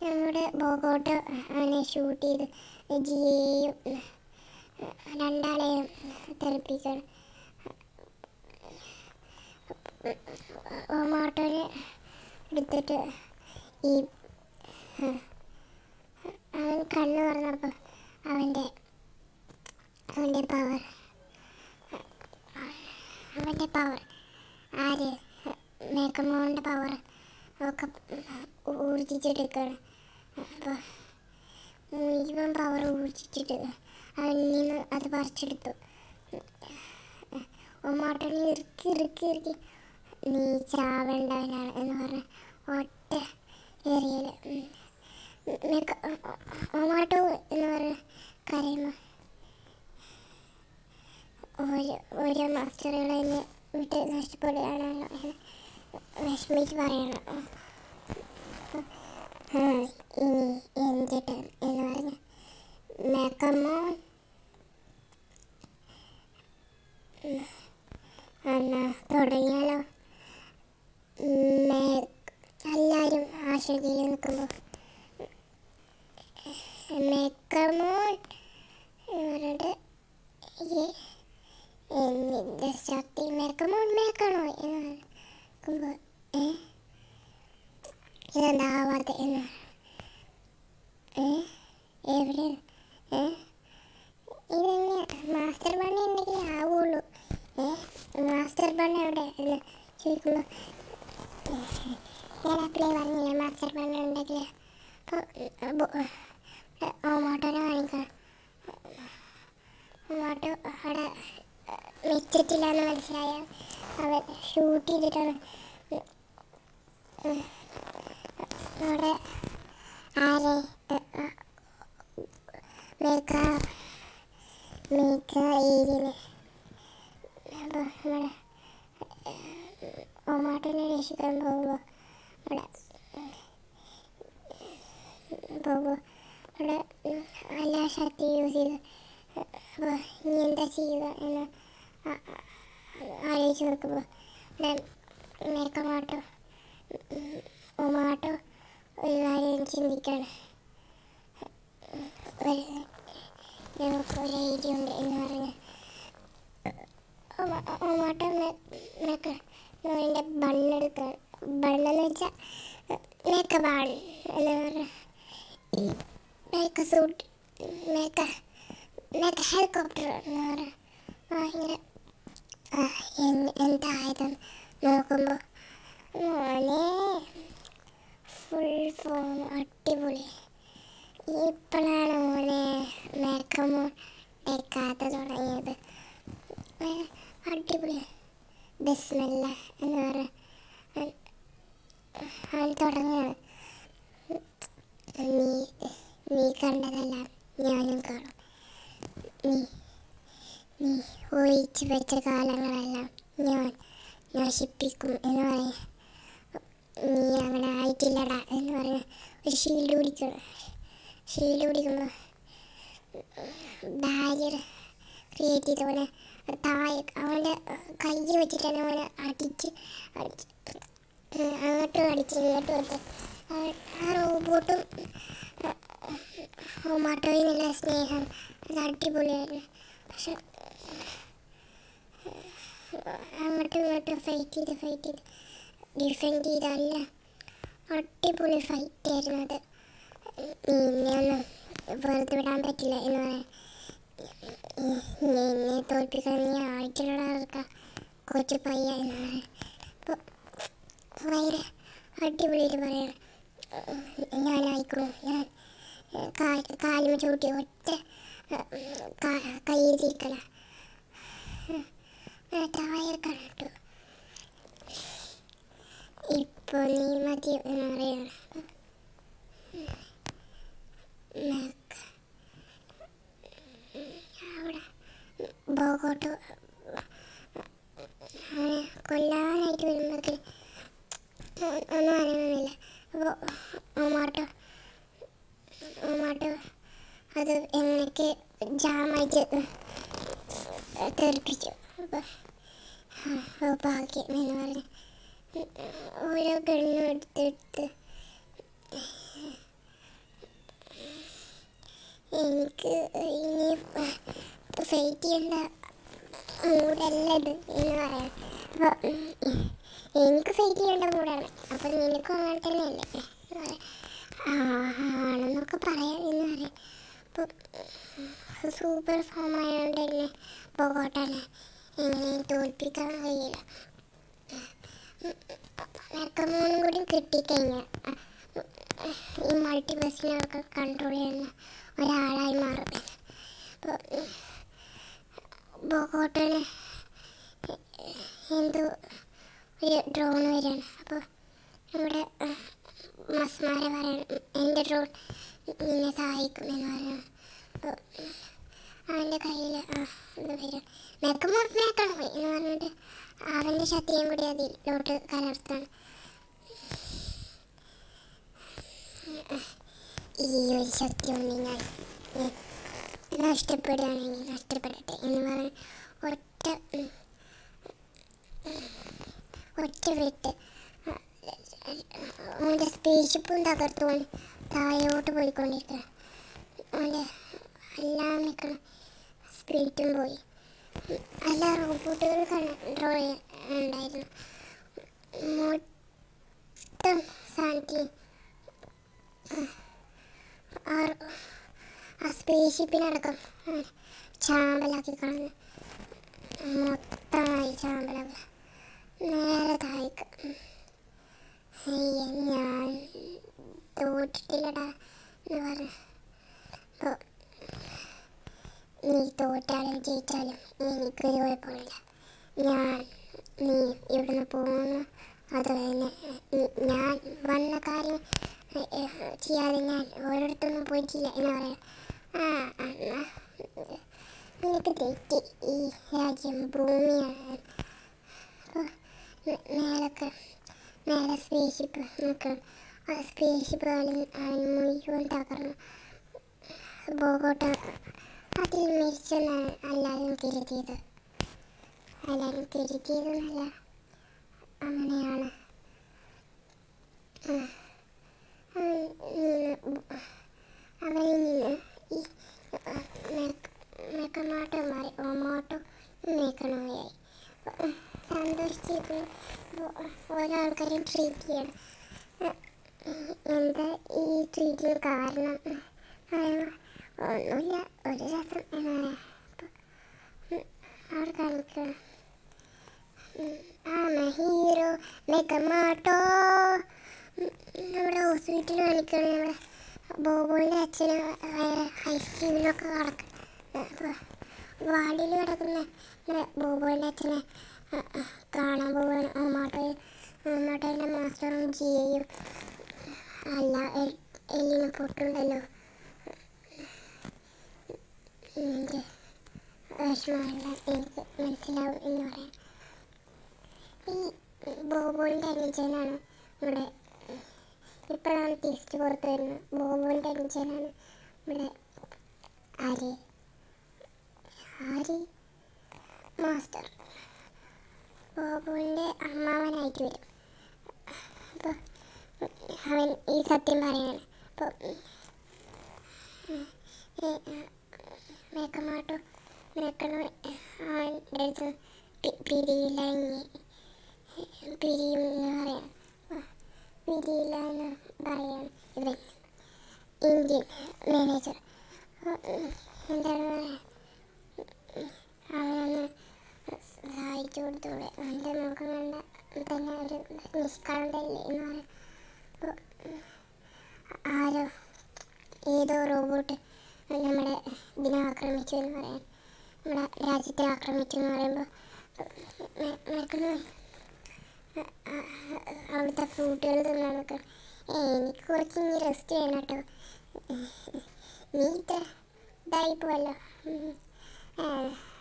നമ്മുടെ ബോബോട്ടോ അവനെ ഷൂട്ട് ചെയ്ത് ജിയെയും രണ്ടാളെയും തെറിപ്പിക്കണം. ഓമാട്ടോനെ എടുത്തിട്ട് ഈ അവൻ കണ്ണു തുറന്നപ്പോൾ അവൻ്റെ പവർ ആര് മേക്കമ്മോൻ്റെ പവർ ഒക്കെ ഊർജിച്ചെടുക്കുകയാണ്. അപ്പോൾ മുഴുവൻ പവർ ഊർജിച്ചിട്ട് അവനിൽ നിന്ന് അത് പറിച്ചെടുത്തു. ഒമാട്ടോനെ ഇറുക്കി നീ ചാവേണ്ടവനാണ് എന്ന് പറഞ്ഞ് ഒറ്റ ഏറിയൽ ഒമാട്ടോ എന്ന് പറഞ്ഞ് കരയുമ്പോൾ ഓരോ മാസ്റ്ററുകളെ വിട്ട് നഷ്ടപ്പെടുകയാണല്ലോ എന്ന് വിഷമിച്ച് പറയണം. ഇനി എന്തിട്ട് എന്ന് പറഞ്ഞ് മേക്കമ്മോ എന്നാ തുടങ്ങിയാലോ. എല്ലാവരും ആശങ്കയിൽ നിൽക്കുമ്പോൾ മേക്കമോൻ പറഞ്ഞിട്ട് എന്നിൻ്റെ ശക്തി മേക്കമോൻ മേക്കണോ എന്ന് നോക്കുമ്പോൾ ഇതെന്താവാത്ത എന്ന് എവിടെ ഇതെന്നെ മാസ്റ്റർ ബണ്ണ് ഉണ്ടെങ്കിൽ ആവുള്ളൂ. മാസ്റ്റർ ബണ്ണ് എവിടെ എന്ന് ചോദിക്കുമ്പോൾ ഞാൻ അപ്ലൈ പറഞ്ഞില്ല മാസ്റ്റർ ബണ്ണ് ഉണ്ടെങ്കിൽ. അപ്പോൾ മോട്ടോനെ കാണിക്കണം. മോട്ടോ അവിടെ വെച്ചിട്ടില്ല എന്ന് മനസ്സിലായ അവൻ ഷൂട്ട് ചെയ്തിട്ടാണ് അവിടെ ആരെ മേക്ക ഏരിയയിൽ. അപ്പോൾ നമ്മുടെ ഒമാട്ടോനെ രക്ഷിക്കാൻ പോകുമ്പോൾ അവിടെ എല്ലാ ശക്തി യൂസ് ചെയ്ത് അപ്പോൾ ഇനി എന്താ ചെയ്യുക എന്ന് ആലോചിച്ച് നോക്കുമ്പോൾ മേക്കമാട്ടോ ഒമാട്ടോ ഒരു കാര്യം ചിന്തിക്കുകയാണ്. ഞങ്ങൾക്കൊരു ഐഡിയ ഉണ്ട് എന്ന് പറഞ്ഞ് ഒമാട്ടോ മേക്കൻ്റെ ബണ്ണെടുക്കുക. ബണ്ണെന്ന് വെച്ചാൽ മേക്ക ബാൺ എന്ന് പറഞ്ഞ മേക്ക സൂട്ട് മേക്ക ഹെലികോപ്റ്റർ എന്ന് പറഞ്ഞ ഭയങ്കര എന്തായതെന്ന് നോക്കുമ്പോൾ മോനെ ഫുൾ ഫോം അടിപൊളി. ഇപ്പോഴാണ് മോനെ മേക്കമോ എടുക്കാത്ത തുടങ്ങിയത്. അടിപൊളി ബിസ്മില്ല എന്ന് പറഞ്ഞ അവൻ തുടങ്ങുകയാണ്. നീ കണ്ടതെല്ലാം ഞാനും കാണും. നീ ഒഴിച്ചു വെച്ച കാലങ്ങളെല്ലാം ഞാൻ നശിപ്പിക്കും എന്ന് പറയും. നീ അവിടെ ആയിട്ടില്ലടാ എന്ന് പറഞ്ഞ് ഒരു ഷീൽഡ് പിടിക്കുമ്പോൾ ബാരിയർ ക്രിയേറ്റ് ചെയ്തവനെ താഴെ അവൻ്റെ കയ്യിൽ വെച്ചിട്ടാണ് അവനെ അടിച്ച് അങ്ങോട്ടും അടിച്ച് ഇങ്ങോട്ടും അടിച്ച് ആ റോബോട്ടും ഒമാട്ടോയിലുള്ള സ്നേഹം അത് അടിപൊളിയായിരുന്നു. പക്ഷെ അങ്ങോട്ടും ഇങ്ങോട്ടും ഫൈറ്റ് ചെയ്ത് ഡിഫെൻഡ് ചെയ്തല്ല അടിപൊളി ഫൈറ്റായിരുന്നു അത്. നിന്നെയൊന്നും വെറുതെ വിടാൻ പറ്റില്ല എന്ന് പറയാൻ. നിന്നെ തോൽപ്പിക്കാൻ നീ ആഴ്ചയിലുള്ള കൊച്ചു പയ്യ എന്ന് പറയാൻ. അപ്പോൾ ഭയങ്കര അടിപൊളിയായിട്ട് പറയണം. ഞാനായിക്കോളും, ഞാൻ കാലുമ ചവിട്ടി ഒറ്റ കയ്യിൽ തിരിക്കല താഴെക്കാണ് കേട്ടോ. ഇപ്പോൾ നീ മതി എന്ന് പറയണം. അവിടെ ബോഗോട്ടോ അവനെ കൊല്ലാനായിട്ട് വരുമ്പോഴേക്ക് ഒന്നും അറിയണമെന്നില്ല. അപ്പോൾ ഒമാട്ടോ അത് എങ്ങനെയൊക്കെ ജാമായിട്ട് തെറിപ്പിച്ചു. അപ്പോൾ ഭാഗ്യം എന്ന് പറഞ്ഞ് ഓരോ ഗണ്ണും എടുത്തെടുത്ത് എനിക്ക് ഇനി ഫൈറ്റ് ചെയ്യേണ്ട മൂടല്ല ഇത് എന്ന് പറയാം. അപ്പോൾ എനിക്ക് ഫൈറ്റ് ചെയ്യേണ്ട മൂടാണ്. അപ്പോൾ നിനക്കും അങ്ങനെ തന്നെയല്ലേ ആണെന്നൊക്കെ പറയാം എന്ന് പറയാം. അപ്പോൾ സൂപ്പർ ഫോം ആയതുകൊണ്ട് തന്നെ ബോഗോട്ടാനെ എങ്ങനെയും തോൽപ്പിക്കാൻ കഴിയില്ല. മെക്കമോനും കൂടി കിട്ടിക്കഴിഞ്ഞാൽ ഈ മൾട്ടിവേഴ്സിനൊക്കെ കൺട്രോൾ ചെയ്യുന്ന ഒരാളായി മാറും. അപ്പോൾ ബോഗോട്ടന് എന്തോ ഒരു ഡ്രോൺ വരികയാണ്. അപ്പോൾ നമ്മുടെ മസ്മാരെ പറയണം എൻ്റെ ഡ്രോൺ നിന്നെ സഹായിക്കും എന്ന് പറയണം. അപ്പോൾ അവൻ്റെ കയ്യിൽ ഇത് വരും. മേക്കണം എന്ന് പറഞ്ഞിട്ട് അവൻ്റെ ശക്തിയും കൂടി അതിലോട്ട് കലർത്താണ്. ഈ ഒരു ശക്തി കൊണ്ട് ഞാൻ നഷ്ടപ്പെടുകയാണെങ്കിൽ നഷ്ടപ്പെടട്ടെ എന്ന് പറഞ്ഞ് ഒറ്റ വിട്ട് അവൻ്റെ സ്പേസ്ഷിപ്പും തകർത്തുകൊണ്ട് താഴോട്ട് പോയിക്കൊണ്ടിരിക്കുക. അവൻ്റെ എല്ലാം നിൽക്കണം സ്പിരിറ്റും പോയി. എല്ലാ റോബോട്ടുകൾ കൺട്രോൾ ഉണ്ടായിരുന്നു. മൊത്തം സാധനത്തിൽ ആ സ്പേസ്ഷിപ്പിനടക്കം ചാമ്പലാക്കി കളഞ്ഞു. മൊത്തമായി ചാമ്പലാക്കി നേരെ താഴേക്ക്. ഞാൻ തോറ്റിട്ടില്ലടാ എന്ന് പറഞ്ഞു. അപ്പോൾ നീ തോറ്റാലും ജയിച്ചാലും എനിക്കൊരു കുഴപ്പമില്ല. നീ ഇവിടുന്ന് പോകുന്നു, അത് ഞാൻ വന്ന കാര്യം ചെയ്യാതെ ഞാൻ ഓരോരുത്തൊന്നും പോയിട്ടില്ല എന്ന് പറയാം. നിനക്ക് തെറ്റി. ഈ രാജ്യം ഭൂമിയാണ്. അപ്പോൾ മേലെ സ്പേസ്ഷിപ്പ് നിൽക്കണം. ആ സ്പേസ്ഷിപ്പ് മുഴുവൻ തകർന്നു. ബോഗോട്ട അതിൽ മരിച്ചെന്നാണ് എല്ലാവരും കരുതിയത്. എല്ലാവരും കരുതിയതെന്നല്ല, അങ്ങനെയാണ്. അവരിൽ നിന്ന് ഈ മെക്കമാട്ടോ മാറി ഒമാട്ടോ മേക്കണോയായി. സന്തോഷിച്ചിരിക്കുന്നു. ഓരോ ആൾക്കാരെയും ട്രീറ്റ് ചെയ്യണം. എന്താ ഈ ട്രീറ്റിന് കാരണം? ഒന്നുമില്ല, ഒരു രസം എന്ന് പറയാം. അവിടെ കാണിക്കണം. ഹീറോ മെക്കമാട്ടോ നമ്മുടെ ഹോസ്പിറ്റലിൽ കാണിക്കണം. നമ്മുടെ ബോബോയുടെ അച്ഛന് ഐസ്ക്രീമിലൊക്കെ കിടക്കും. അപ്പോൾ വാർഡിൽ കിടക്കുന്ന ബോബോയുടെ അച്ഛനെ കാണാൻ പോവാണ്. ഒമാട്ടോയുടെ മാസ്റ്ററും ജിയയും. അല്ല, എല്ലിന് പൊട്ടുണ്ടല്ലോ. എൻ്റെ വിഷമമെല്ലാം എനിക്ക് മനസ്സിലാവും എന്ന് പറയാം. ഈ ബോബോൻ്റെ അനുജനാണ് ഇവിടെ. ഇപ്പോഴാണ് ടേസ്റ്റ് പുറത്ത് വരുന്നത്. ബോബോൻ്റെ അനുജനാണ് ഇവിടെ ആര് മാസ്റ്റർ. ബോബോൻ്റെ അമ്മാവനായിട്ട് വരും. അപ്പോൾ അവൻ ഈ സത്യം പറയാണ്. അപ്പോൾ മേക്കമാട്ടോ മേക്കണോ അവൻ്റെ അടുത്ത് പിരിയില്ല പിരിയുമെന്ന് പറയാം. പിരിയില്ല എന്ന് പറയാണ് ഇവൻ, ഇന്ത്യൻ മാനേജർ. എന്താണ് പറയുക, അവനൊന്ന് സഹായിച്ചു കൊടുത്തൂടെ? അവൻ്റെ മുഖം കണ്ട തന്നെ ഒരു നിഷ്കളങ്കല്ലേ എന്ന് പറയാം. അപ്പോൾ ഏതോ റോബോട്ട് നമ്മുടെ ഇതിനെ ആക്രമിച്ചു എന്ന് പറയാൻ, നമ്മുടെ രാജ്യത്തെ ആക്രമിച്ചു എന്ന് പറയുമ്പോൾ അവിടുത്തെ ഫ്രൂട്ടുകൾ തിന്നാൻ നോക്കണം. എനിക്ക് കുറച്ച് ഇനി റെസ്റ്റ് ചെയ്യണം കേട്ടോ. നീ ഇത്ര ഇതായി പോവല്ലോ.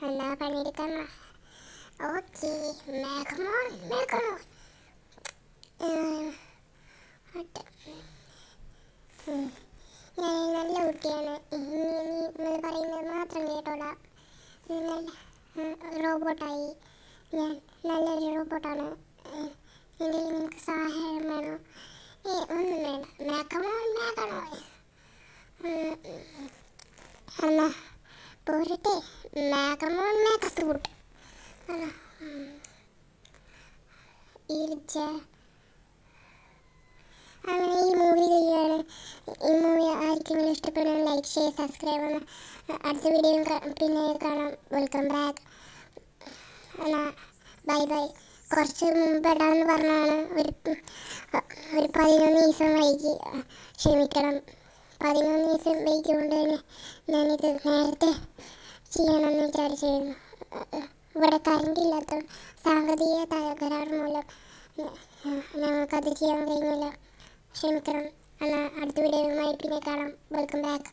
എന്താ പണിയെടുക്കാൻ? ഓക്കെ, മേഘമോ ഞാൻ നല്ല കുട്ടിയാണ്. നീ പറയുന്നത് മാത്രം കേട്ടോടാ. റോബോട്ടായി. ഞാൻ നല്ലൊരു റോബോട്ടാണ്. എന്തെങ്കിലും നിനക്ക് സഹായം വേണോ? ഒന്നും വേണ്ട. മേഘമോ എന്നാ പോരട്ടെ. മേഘ സൂട്ട് അങ്ങനെ ഈ മൂവി കഴിയാണ്. ഈ മൂവി ആർക്കെങ്കിലും ഇഷ്ടപ്പെടുന്ന ലൈക്ക്, ഷെയർ, സബ്സ്ക്രൈബ്. അടുത്ത വീഡിയോയും പിന്നെ കാണാം. Welcome back. എന്നാൽ ബൈ. കുറച്ച് മുമ്പ് ഇടാമെന്ന് പറഞ്ഞാണ്. ഒരു 11 ദിവസം വൈകി, ക്ഷമിക്കണം. 11 ദിവസം വൈകിക്കൊണ്ട് തന്നെ ഞാനിത് നേരത്തെ ചെയ്യണമെന്ന് വിചാരിച്ചിരുന്നു. ഇവിടെ കറണ്ടില്ലാത്ത സാങ്കേതിക തകരാറ് മൂലം ഞങ്ങൾക്കത് ചെയ്യാൻ കഴിഞ്ഞില്ല. ക്ഷമിക്കണം. എന്നാൽ അടുത്ത വീഡിയോയുമായി പിന്നെ കാണാം. Welcome back.